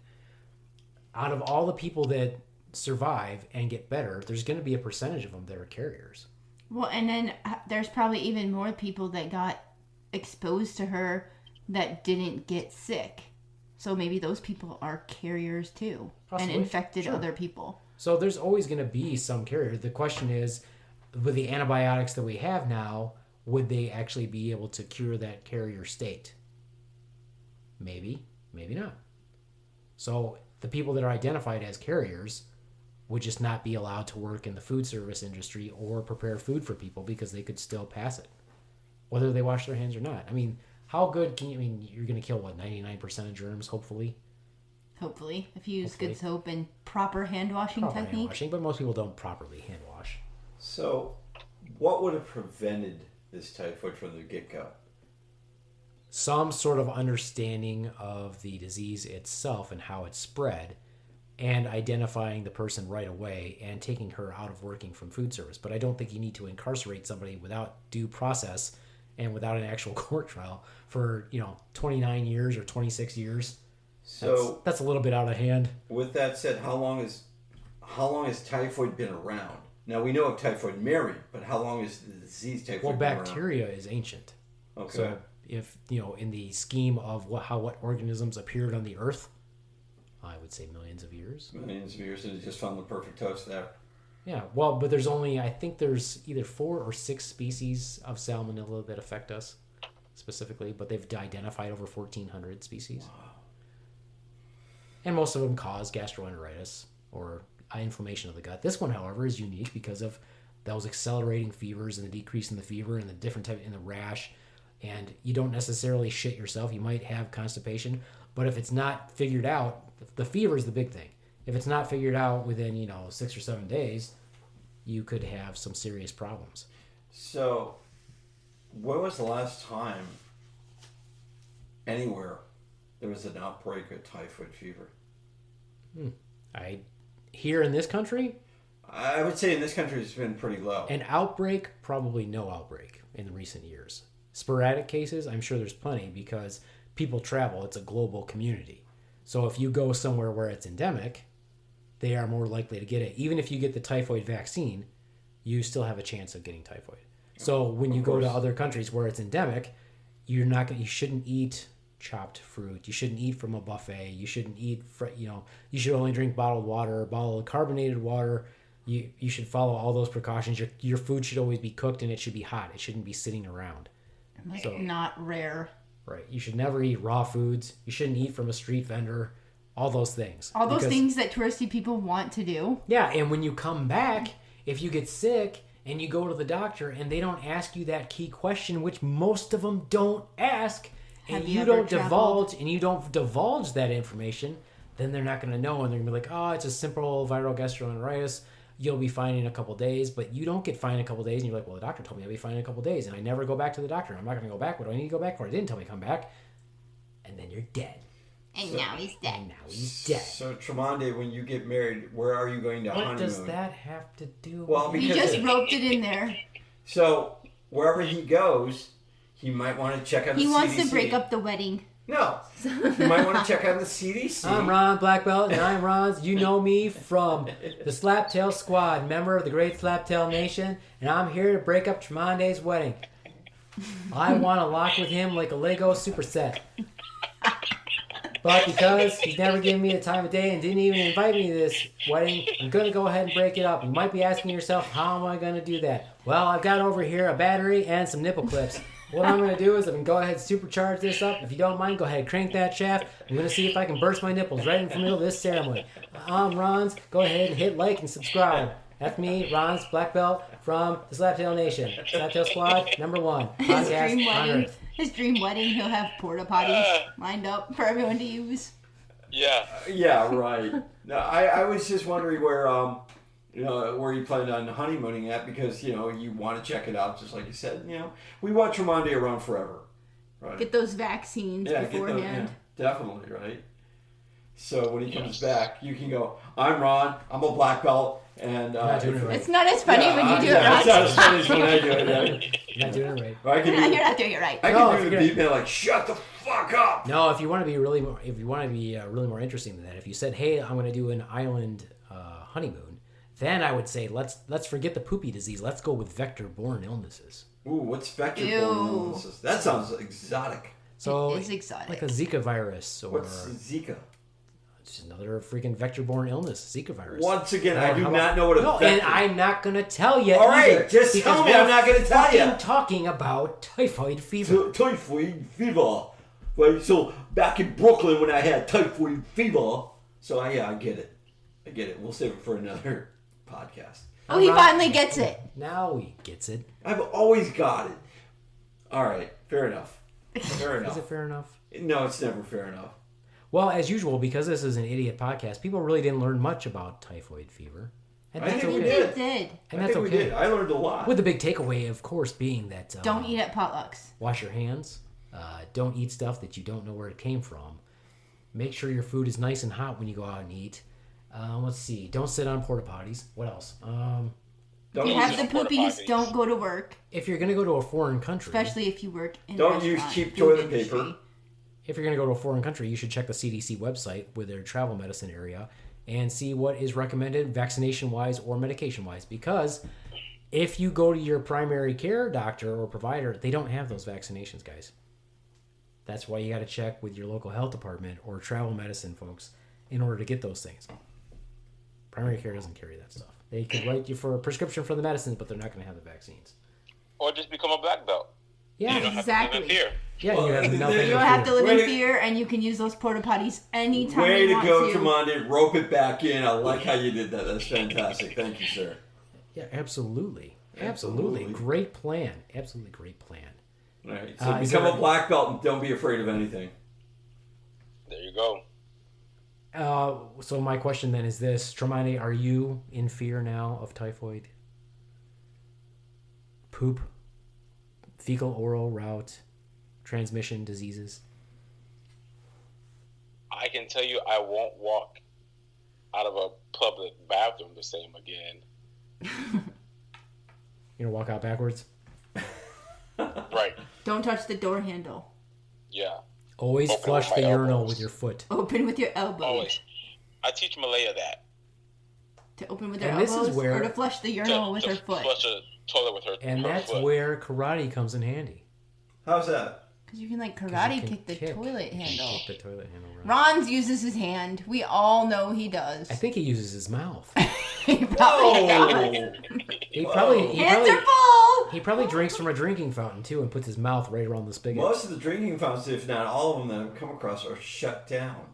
Out of all the people that survive and get better, there's going to be a percentage of them that are carriers. Well, and then there's probably even more people that got exposed to her that didn't get sick. So maybe those people are carriers too. Possibly. And infected Sure. other people. So there's always going to be some carrier. The question is, with the antibiotics that we have now, would they actually be able to cure that carrier state? Maybe, maybe not. So the people that are identified as carriers would just not be allowed to work in the food service industry or prepare food for people because they could still pass it, whether they wash their hands or not. I mean, how good can you, I mean, you're going to kill, what, 99% of germs, hopefully? Hopefully. If you use Hopefully. good soap and proper hand washing Proper hand technique. washing, but most people don't properly hand wash. So, what would have prevented this typhoid from the get-go? Some sort of understanding of the disease itself and how it spread, and identifying the person right away and taking her out of working from food service. But I don't think you need to incarcerate somebody without due process and without an actual court trial for, 29 years or 26 years. So, That's a little bit out of hand. with that said, how long has typhoid been around? Now we know of typhoid Mary, but how long has the disease typhoid Well, been around? bacteria is ancient. Okay. So if, in the scheme of what organisms appeared on the earth, I would say millions of years. Millions of years, and it just found the perfect host there. Yeah, well, but I think there's either 4 or 6 species of salmonella that affect us specifically, but they've identified over 1,400 species. Wow. And most of them cause gastroenteritis or inflammation of the gut. This one, however, is unique because of those accelerating fevers and the decrease in the fever and the different type in the rash. And you don't necessarily shit yourself. You might have constipation, but if it's not figured out, the fever is the big thing. If it's not figured out within, 6 or 7 days, you could have some serious problems. So, when was the last time anywhere there was an outbreak of typhoid fever? Here in this country, I would say in this country it's been pretty low. an outbreak, probably no outbreak in recent years. Sporadic cases, I'm sure there's plenty because people travel. It's a global community. So if you go somewhere where it's endemic, they are more likely to get it. Even if you get the typhoid vaccine, you still have a chance of getting typhoid. So when you go to other countries where it's endemic, you shouldn't eat chopped fruit. You shouldn't eat from a buffet. You shouldn't eat, you should only drink bottled water, bottled carbonated water. You should follow all those precautions. Your food should always be cooked and it should be hot. It shouldn't be sitting around. So- Not rare. Right. You should never eat raw foods. You shouldn't eat from a street vendor. All those things. All those Because- things that touristy people want to do. Yeah, and when you come back, if you get sick and you go to the doctor and they don't ask you that key question, which most of them don't ask, and Have you you ever don't traveled? divulge that information, then they're not going to know, and they're going to be like, oh, it's a simple viral gastroenteritis. you'll be fine in a couple days, but you don't get fine in a couple days, and you're like, well, the doctor told me I'll be fine in a couple days, and I never go back to the doctor. I'm not going to go back. What do I need to go back for? I didn't tell me to come back. And then you're dead. And now he's dead. And now he's dead. So, Tremonde, when you get married, where are you going to What honeymoon? does that have to do Well, with He because just roped it in there. So, wherever he goes, he might want to check on the CDC. He wants to break up the wedding. No. You might want to check on the CDC. I'm Ron Black Belt, and I'm Ronz. You know me from the Slaptail Squad, member of the Great Slaptail Nation, and I'm here to break up Tremonde's wedding. I want to lock with him like a Lego superset. But because he's never given me the time of day and didn't even invite me to this wedding, I'm going to go ahead and break it up. You might be asking yourself, how am I going to do that? Well, I've got over here a battery and some nipple clips. What I'm going to do is I'm going to go ahead and supercharge this up. If you don't mind, go ahead and crank that shaft. I'm going to see if I can burst my nipples right in the middle of this ceremony. I'm Ronz. Go ahead and hit like and subscribe. That's me, Ronz, Black Belt, from the Slaptail Nation. Slaptail Squad, #1 podcast on Earth. His dream wedding, he'll have porta potties lined up for everyone to use. Yeah. Yeah, right. No, I was just wondering where where you planned on honeymooning at, because you want to check it out, just like you said. We want Tremonde around forever, right? Get those vaccines beforehand. Definitely, right? So when he comes back, you can go, I'm Ron, I'm a black belt, and it's not as funny when you do it right. It's not as funny as when I do it, right? You're not doing it right. You're not doing it right. I can do the beat man like, shut the fuck up. No, if you want to be really more interesting than that, if you said, "Hey, I'm going to do an island honeymoon," then I would say, let's forget the poopy disease. Let's go with vector-borne illnesses. Ooh, what's vector-borne illnesses? That sounds exotic. So it is exotic. Like a Zika virus, or what's Zika? Just another freaking vector-borne illness, Zika virus. Once again, I do not know what a vector... And I'm not going to tell you. All right, just tell me I'm not going to tell you. I'm talking about typhoid fever. Typhoid fever. Right, so back in Brooklyn when I had typhoid fever. So, I get it. I get it. We'll save it for another podcast. Oh, he finally gets it. Now he gets it. I've always got it. All right, fair enough. Fair enough. Is it fair enough? No, it's never fair enough. Well, as usual, because this is an idiot podcast, people really didn't learn much about typhoid fever. And that's okay. We did. And that's okay. I learned a lot. With the big takeaway, of course, being that... don't eat at potlucks. Wash your hands. Don't eat stuff that you don't know where it came from. Make sure your food is nice and hot when you go out and eat. Let's see. Don't sit on porta potties. What else? If you have the poopies, don't go to work. If you're going to go to a foreign country... Especially if you work in don't use cheap toilet paper. If you're going to go to a foreign country, you should check the CDC website with their travel medicine area and see what is recommended vaccination-wise or medication-wise. Because if you go to your primary care doctor or provider, they don't have those vaccinations, guys. That's why you got to check with your local health department or travel medicine folks in order to get those things. Primary care doesn't carry that stuff. They could write you for a prescription for the medicines, but they're not going to have the vaccines. Or just become a black belt. Yeah, you don't exactly. Have to live here. Yeah, you have nothing. You don't have to live in fear, and you can use those porta potties anytime you want to. Way to go, Tremonde. Rope it back in. I like how you did that. That's fantastic. Thank you, sir. Yeah, absolutely. Great plan. Absolutely great plan. All right. So become a black belt and don't be afraid of anything. There you go. So my question then is this. Tremonde, are you in fear now of typhoid? Poop? Fecal oral route transmission diseases? I can tell you I won't walk out of a public bathroom the same again. You're going to walk out backwards? Right. Don't touch the door handle. Yeah. Always Open flush with the my urinal elbows. with your foot. Open with your elbows. Always. I teach Malaya that. To open with their And this elbows is where- or to flush the urinal with her foot. Flush the toilet with her And her that's foot. where karate comes in handy. How's that? Because you can like 'Cause karate you can kick the toilet handle. Kick the toilet handle right. Ronz uses his hand. We all know he does. I think he uses his mouth. He probably does. He probably Hands are full! he probably drinks from a drinking fountain too and puts his mouth right around the spigot. Most of the drinking fountains, if not all of them that I've come across, are shut down.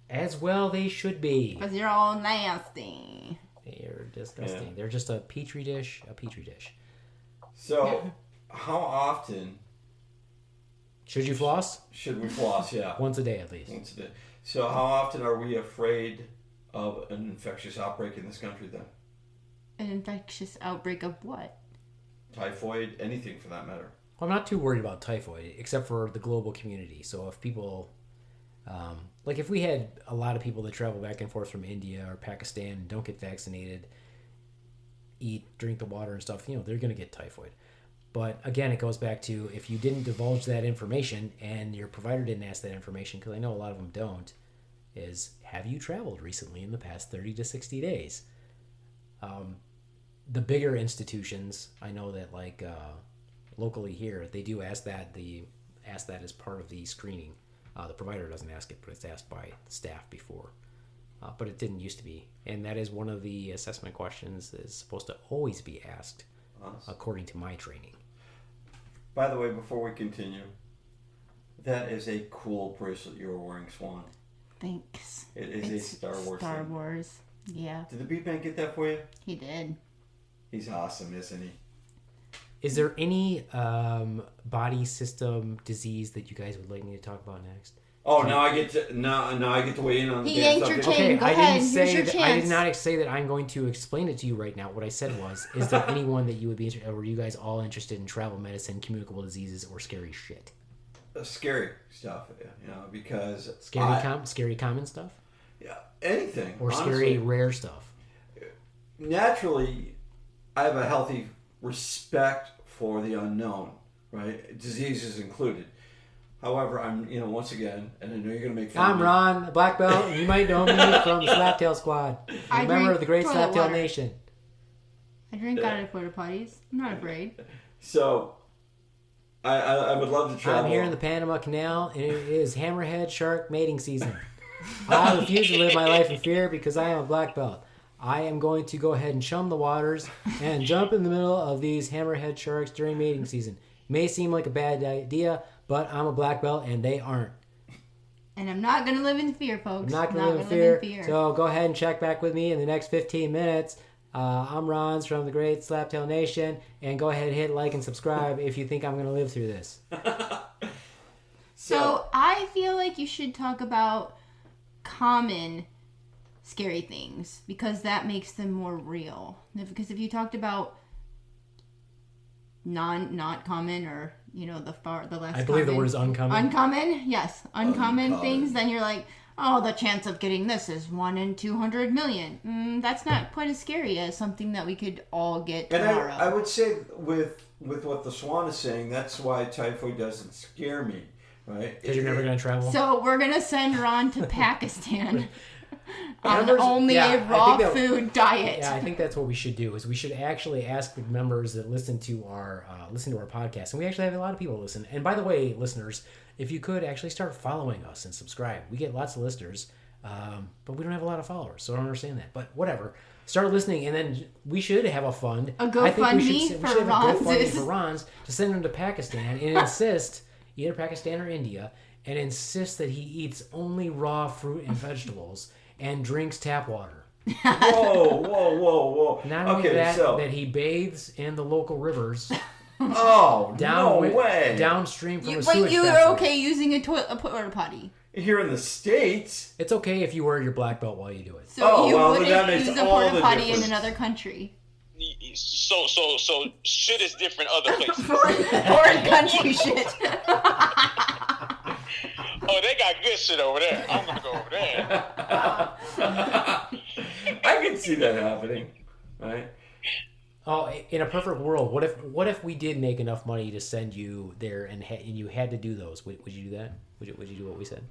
As well they should be. Because you're all nasty. They're disgusting. Yeah. They're just a petri dish. So, how often Should you floss? should we floss? Yeah. Once a day at least. Once a day. So, how often are we afraid of an infectious outbreak in this country then? An infectious outbreak of what? Typhoid, anything for that matter. I'm not too worried about typhoid, except for the global community. So if people, like if we had a lot of people that travel back and forth from India or Pakistan and don't get vaccinated, drink the water and stuff, they're going to get typhoid. But again, it goes back to if you didn't divulge that information and your provider didn't ask that information, because I know a lot of them don't, is have you traveled recently in the past 30 to 60 days? The bigger institutions, I know that like locally here, they do ask that as part of the screening. The provider doesn't ask it, but it's asked by the staff before. But it didn't used to be. And that is one of the assessment questions that is supposed to always be asked, according to my training. By the way, before we continue, that is a cool bracelet you're wearing, Swan. Thanks. It is a Star Wars Star thing. Wars. Yeah. Did the Beat-Man get that for you? He did. He's awesome, isn't he? Is there any body system disease that you guys would like me to talk about next? Oh, now I get to weigh in on the He damn yanked your subject. chain. Okay, Go I ahead. didn't Here's say your that. chance. I did not say that I'm going to explain it to you right now. What I said was, is there anyone that you would be interested, or were you guys all interested in travel medicine, communicable diseases, or scary shit? Scary stuff, because Scary common stuff, yeah, anything or honestly. scary rare stuff. Naturally, I have a healthy respect for the unknown, right? Diseases included. However, I'm, once again, and I know you're going to make fun of I'm me. Ron, a black belt, and you might know me from the Slaptail Squad. I I'm a member drink of the Great toilet Slaptail water. Nation. I drink out of porta potties. I'm not afraid. So, I would love to travel. I'm here in the Panama Canal, and it is hammerhead shark mating season. I refuse to live my life in fear because I am a black belt. I am going to go ahead and chum the waters and jump in the middle of these hammerhead sharks during mating season. May seem like a bad idea, but I'm a black belt and they aren't. And I'm not going to live in fear, folks. I'm not going to live in fear. So go ahead and check back with me in the next 15 minutes. I'm Ronz from the Great Slaptail Nation, and go ahead and hit like and subscribe if you think I'm going to live through this. So I feel like you should talk about common scary things because that makes them more real. Because if you talked about not common or the less I believe the common- word is uncommon. Uncommon, yes, uncommon things, then you're like, oh, the chance of getting this is 1 in 200 million. That's not quite as scary as something that we could all get And tomorrow. I would say with what the Swan is saying, that's why typhoid doesn't scare me, right? Because you're never going to travel. So we're gonna send Ron to Pakistan on Members- only yeah, a I raw think that- food diet. Yeah, I think that's what we should do. Is we should actually ask the members that listen to our podcast, and we actually have a lot of people listen. And by the way, listeners, if you could actually start following us and subscribe, we get lots of listeners, but we don't have a lot of followers, so I don't understand that. But whatever, start listening, and then we should have a fund. A I think we GoFundMe should for have a GoFundMe Ronz's. for Ronz to send him to Pakistan and insist, either Pakistan or India, and insist that he eats only raw fruit and vegetables and drinks tap water. Whoa. Not only that he bathes in the local rivers no way. downstream from a But sewage you factory. are okay using a porta potty. Here in the States, It's okay if you wear your black belt while you do it. So you well, that wouldn't makes use a all porta the potty in difference. another country. So shit is different other places. Foreign country shit. Oh, they got good shit over there. I'm gonna go over there. I can see that happening, right? Oh, in a perfect world, what if we did make enough money to send you there and you had to do those? Would you do that? Would you do what we said?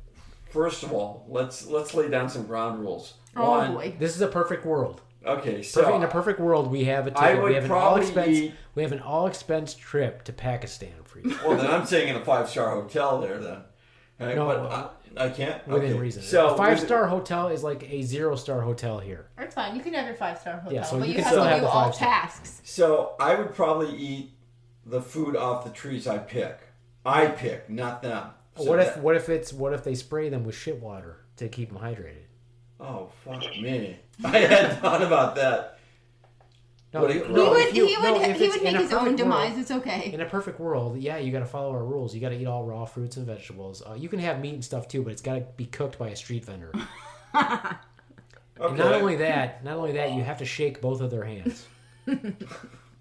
First of all, let's lay down some ground rules. Oh One, boy. This is a perfect world. Okay, so In a perfect world, we have a I ticket. would We have an probably all-expense. eat- We have an all-expense trip to Pakistan for you. well, then I'm staying in a 5-star hotel there. Then, right? No, but I can't Within okay. reason. So a 5-star hotel is like a 0-star hotel here. That's fine. You can have your 5-star hotel, Yeah, so but you you can have still to have do the all 5-star. tasks. So I would probably eat the food off the trees I pick. I pick, not them. So What if they spray them with shit water to keep them hydrated? Oh fuck me! I hadn't thought about that. No, What do you- you- He no, would, if you- he would, no, if he it's would in make a his own perfect demise. world- It's okay. In a perfect world, yeah, you got to follow our rules. You got to eat all raw fruits and vegetables. You can have meat and stuff too, but it's got to be cooked by a street vendor. Okay. And not only that, you have to shake both of their hands.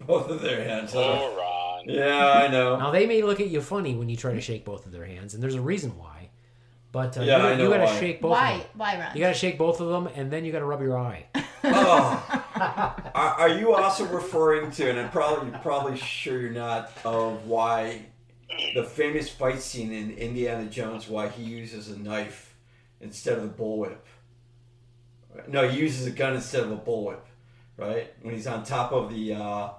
Both of their hands. Oh, Ron. Yeah, I know. Now, they may look at you funny when you try to shake both of their hands, and there's a reason why. But I know you got to why. shake both of them. Why, Ron? You got to shake both of them, and then you got to rub your eye. Oh. Are you also referring to, and you're probably sure you're not, of why the famous fight scene in Indiana Jones, why he uses a knife instead of a bullwhip? No, he uses a gun instead of a bullwhip, right? When he's on top of the, I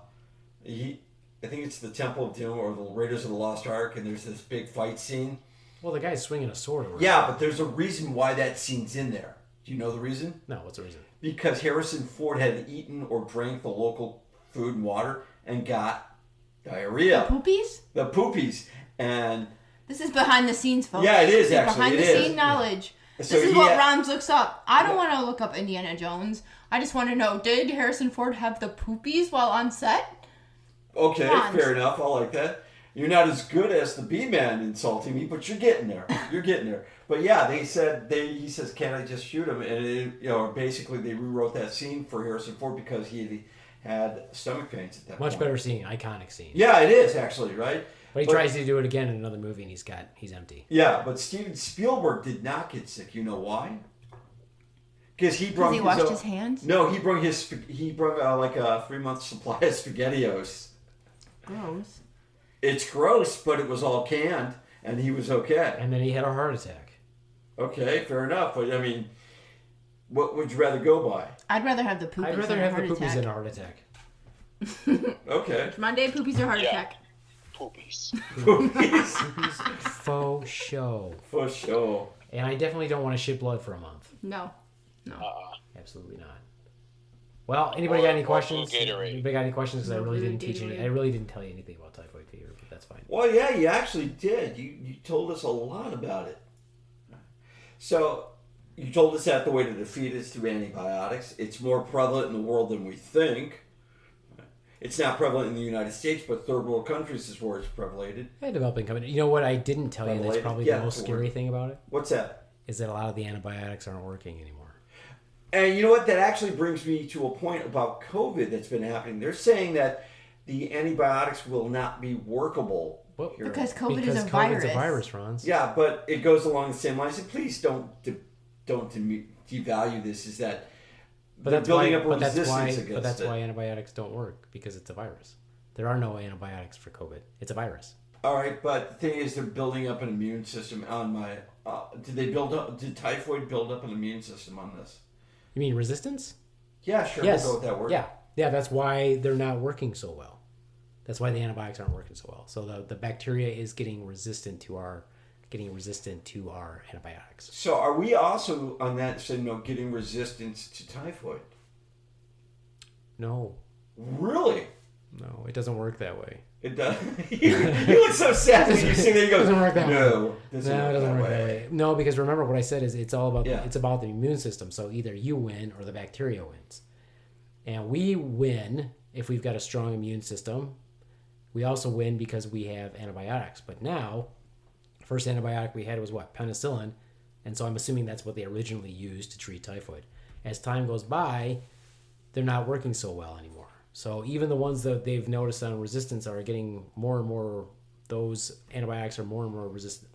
think it's the Temple of Doom or the Raiders of the Lost Ark, and there's this big fight scene. Well, the guy's swinging a sword around. Yeah, but there's a reason why that scene's in there. Do you know the reason? No, what's the reason? Because Harrison Ford had eaten or drank the local food and water and got diarrhea. Poopies? The poopies. And This is behind the scenes, folks. yeah, it is This actually. behind It the is. scene knowledge. So This is he what had- Ronz looks up. I don't want to look up Indiana Jones. I just want to know, did Harrison Ford have the poopies while on set? Okay, Ronz. fair enough. I like that. You're not as good as the B-Man insulting me, but you're getting there. You're getting there. But yeah, he says, "Can't I just shoot him?" And basically they rewrote that scene for Harrison Ford because he had stomach pains at that point. Much better scene, iconic scene. Yeah, it is actually, right? But he tries to do it again in another movie, and he's empty. Yeah, but Steven Spielberg did not get sick. You know why? Because he brought Because he washed his hands? No, he brought like a 3-month supply of SpaghettiOs. Gross. It's gross, but it was all canned, and he was okay. And then he had a heart attack. Okay, fair enough. But I mean, what would you rather go by? I'd rather have the poopies I'd rather than a have the heart poopies attack. than a heart attack. Okay. Monday, poopies or heart Yeah. attack? Poopies. Poopies. Faux show. For sure. And I definitely don't want to shit blood for a month. No. Absolutely not. Well, anybody got any Or questions? blue Gatorade. Anybody got any questions? Because I really Blue didn't teach any. Gatorade. I really didn't tell you anything about typhoid fever, but that's fine. Well, yeah, you actually did. You told us a lot about it. So, you told us that the way to defeat it is through antibiotics. It's more prevalent in the world than we think. It's not prevalent in the United States, but third world countries is where it's prevalent. Yeah, developing company. You know what I didn't tell you that's Related? probably Yeah, the most the scary word. thing about it? What's that? Is that a lot of the antibiotics aren't working anymore. And you know what? That actually brings me to a point about COVID that's been happening. They're saying that the antibiotics will not be workable. Well, here. Because COVID because is a COVID's virus. a virus, Ronz. Yeah, but it goes along the same lines. And please don't devalue this. Is that But they're that's building why. up a But that's resistance why. against But that's it. why antibiotics don't work, because it's a virus. There are no antibiotics for COVID. It's a virus. All right, but the thing is, they're building up an immune system on my. Did typhoid build up an immune system on this? You mean resistance? Yeah, sure. Yes. We'll go with that word. Yeah. That's why they're not working so well. That's why the antibiotics aren't working so well. So the bacteria is getting resistant to our antibiotics. So are we also on that side, getting resistance to typhoid? No, Really? no, it doesn't work that way. It does. you look so sad when you say that. You go, Doesn't work that way. no, No, it doesn't work that way. No, because remember what I said is it's all about Yeah. it's about the immune system. So either you win or the bacteria wins. And we win if we've got a strong immune system. We also win because we have antibiotics. But now, first antibiotic we had was what? Penicillin. And so I'm assuming that's what they originally used to treat typhoid. As time goes by, they're not working so well anymore. So even the ones that they've noticed on resistance are getting more and more, those antibiotics are more and more resistant.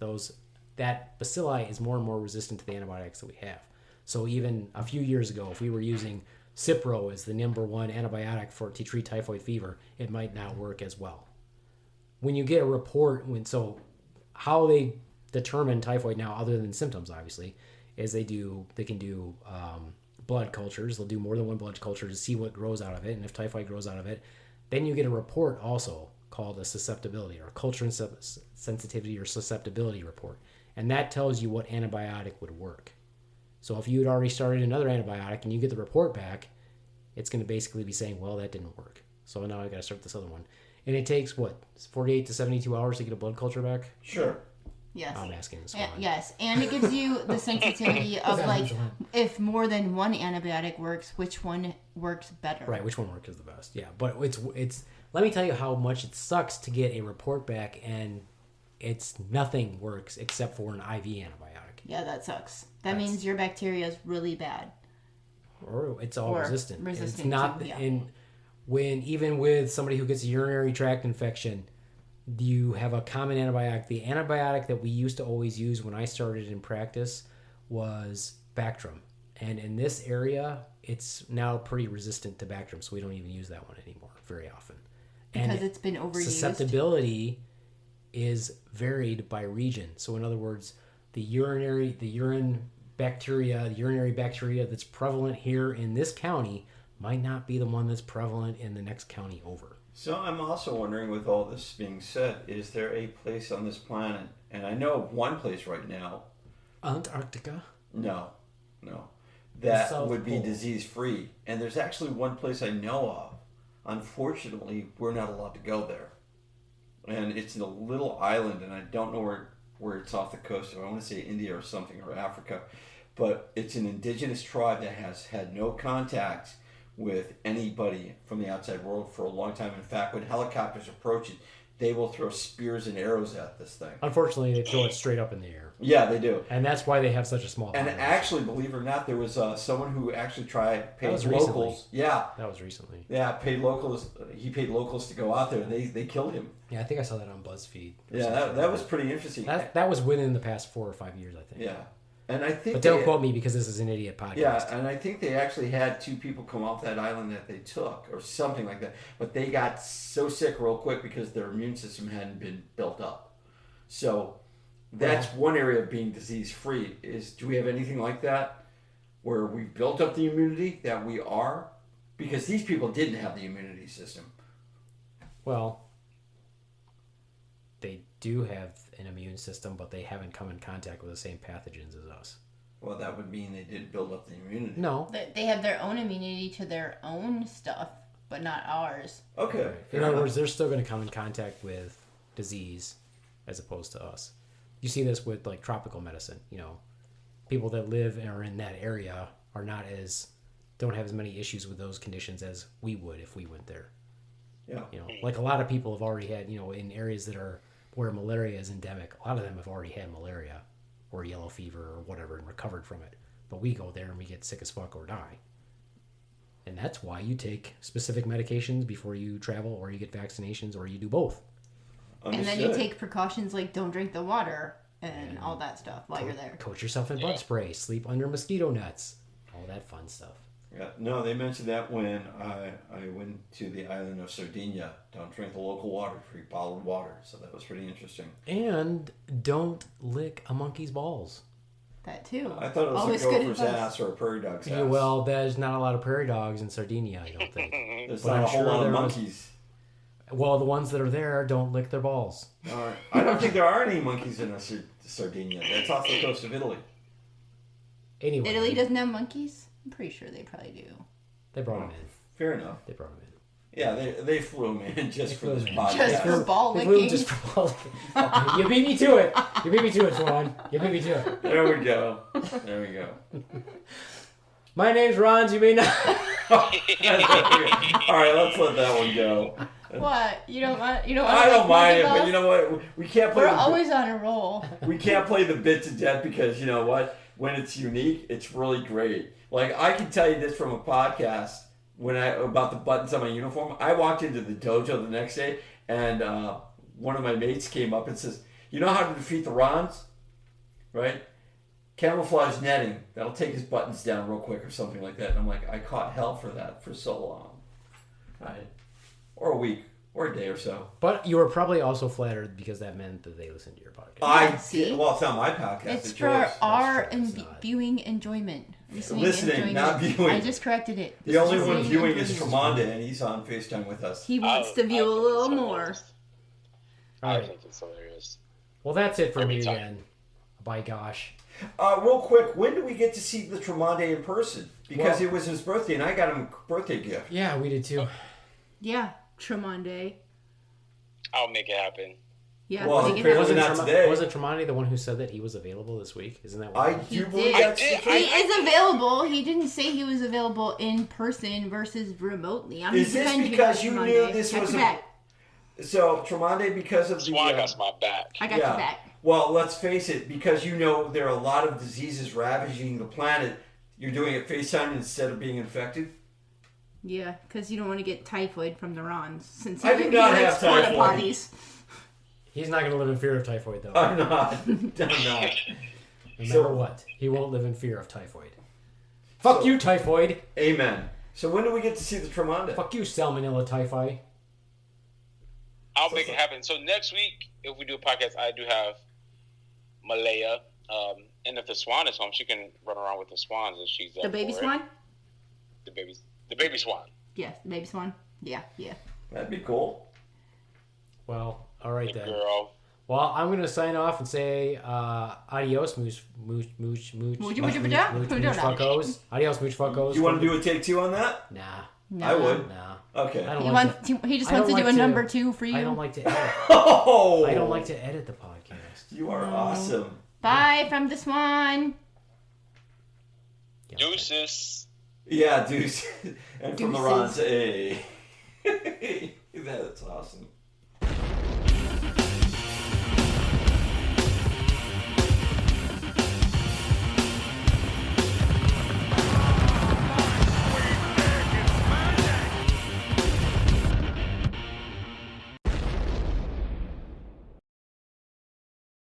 That bacilli is more and more resistant to the antibiotics that we have. So even a few years ago, if we were using Cipro as the number one antibiotic to treat typhoid fever, it might not work as well. When you get a report, how they determine typhoid now, other than symptoms, obviously, is they can do blood cultures. They'll do more than one blood culture to see what grows out of it, and if typhoid grows out of it, then you get a report also called a susceptibility or culture sensitivity or susceptibility report, and that tells you what antibiotic would work. So if you had already started another antibiotic and you get the report back, it's going to basically be saying, well, that didn't work, so now I got to start this other one. And it takes 48 to 72 hours to get a blood culture back. Sure. Yes. I'm asking the squad. Yes, and it gives you the sensitivity of if more than one antibiotic works, which one works better. Right, which one works is the best. Yeah, but it's. Let me tell you how much it sucks to get a report back and nothing works except for an IV antibiotic. Yeah, that sucks. That means your bacteria is really bad. Or it's all Or resistant. resistant It's not to, yeah. and when even with somebody who gets a urinary tract infection, you have a common antibiotic. The antibiotic that we used to always use when I started in practice was Bactrim. And in this area, it's now pretty resistant to Bactrim, so we don't even use that one anymore very often. Because And it's been overused. susceptibility is varied by region. So in other words, the urinary bacteria that's prevalent here in this county might not be the one that's prevalent in the next county over. So I'm also wondering, with all this being said, is there a place on this planet, and I know of one place right now, Antarctica? no, that South would be Pole. disease-free. And there's actually one place I know of. Unfortunately, we're not allowed to go there. And it's a little island, and I don't know where it's off the coast. I want to say India or something, or Africa. But it's an indigenous tribe that has had no contact with anybody from the outside world for a long time. In fact, when helicopters approach it, they will throw spears and arrows at this thing. Unfortunately, they throw it straight up in the air. Yeah, they do. And that's why they have such a small And population. actually, believe it or not, there was someone who actually paid was locals. recently. Yeah, That was recently. yeah, paid locals. He paid locals to go out there. They killed him. Yeah, I think I saw that on BuzzFeed. or Yeah, something. that was pretty interesting. That was within the past 4 or 5 years, I think. Yeah, and I think. But don't they- quote me because this is an idiot podcast. Yeah, and I think they actually had 2 people come off that island that they took, or something like that. But they got so sick real quick because their immune system hadn't been built up. So that's one area of being disease free. Do we have anything like that where we've built up the immunity that we are? Because these people didn't have the immunity system. Well, they do have an immune system, but they haven't come in contact with the same pathogens as us. Well, that would mean they didn't build up the immunity. No. They have their own immunity to their own stuff, but not ours. Okay. In fair other enough. words, they're still going to come in contact with disease as opposed to us. You see this with like tropical medicine. You know, people that live and are in that area are don't have as many issues with those conditions as we would if we went there. Yeah. You know, like a lot of people have already had, in areas that are where malaria is endemic, a lot of them have already had malaria or yellow fever or whatever and recovered from it. But we go there and we get sick as fuck or die. And that's why you take specific medications before you travel, or you get vaccinations, or you do both. And then you take precautions like don't drink the water and all that stuff while you're there. Coat yourself in bug spray, sleep under mosquito nets, all that fun stuff. Yeah, no, they mentioned that when I went to the island of Sardinia. Don't drink the local water, free bottled water. So that was pretty interesting. And don't lick a monkey's balls. That too. I thought it was Always a good gopher's advice. ass or a prairie dog's ass. Yeah, well, there's not a lot of prairie dogs in Sardinia, I don't think. There's but not I'm a whole sure lot of there was- monkeys. Well, the ones that are there don't lick their balls. All right. I don't think there are any monkeys in Sardinia. That's off the coast of Italy. Anyway, Italy doesn't have monkeys? I'm pretty sure they probably do. they brought them in. Fair enough. They brought them in. Yeah, they flew him in just for flew this him in. podcast. Just for ball They flew licking. just for ball licking. You beat me to it. You beat me to it, Swan. You beat me to it. There we go. There we go. My name's Ronz. You may not. All right, let's let that one go. What? You don't want? You don't want? I don't mind it, but balls? you know what? We can't play. We're the, always on a roll. we can't play the bit to death because you know what? When it's unique, it's really great. Like I can tell you this from a podcast about the buttons on my uniform. I walked into the dojo the next day, and one of my mates came up and says, "You know how to defeat the Ronz, right? Camouflage netting. That'll take his buttons down real quick, or something like that." And I'm like, I caught hell for that for so long, right? Or a week, or a day or so. But you were probably also flattered because that meant that they listened to your podcast. I See? did. Well, it's not my podcast. It's it's for yours. our true, it's not. viewing enjoyment. Listening, enjoyment. not viewing. I just corrected it. The only Listening one and viewing is enjoyment. Tremonda, and he's on FaceTime with us. He wants to view a little more. All I right. think it's hilarious. Well, that's it for Every me time. again. By gosh. Real quick, when do we get to see the Tremonda in person? Because Well- it was his birthday, and I got him a birthday gift. Yeah, we did too. Yeah, Tremonde. I'll make it happen. Yeah, Well, make it apparently happen. not today. Wasn't Tremonti the one who said that he was available this week? Isn't that what I it was? do He believe did. that's the I did. case. He is available. He didn't say he was available in person versus remotely. I'm Is this defending because you Tremonde. knew this Got was your a- back. So, Tremonda, because of the... Swan got my back. I got your back. Well, let's face it, because you know there are a lot of diseases ravaging the planet, you're doing it FaceTime instead of being infected? Yeah, because you don't want to get typhoid from the Ronz. Since I do not likes have porta typhoid. potties. He's not going to live in fear of typhoid, though. I'm not. I'm not. No So- matter what, he won't live in fear of typhoid. Fuck So- you, typhoid. Amen. So when do we get to see the Tremonda? Fuck you, salmonella typhi. I'll make it happen. So next week, if we do a podcast, I do have Malaya. And if the swan is home, she can run around with the swans if she's up The baby for swan? it. The baby swan. Yes, the baby swan. Yeah. That'd be cool. Well, all right The then. girl. Well, I'm going to sign off and say adios, mooch, fuckos. Adios, mooch, fuckos. You want to do a take 2 on that? Nah. No. I would. Nah. Okay. I don't He like wants. to, He just I wants to don't do like a to- number 2 for you. I don't like to edit. Oh! I don't like to edit the podcast. You are awesome. Bye from the swan. Deuces. Yeah, deuce. And from the Ronz, Deuces. hey. That's awesome.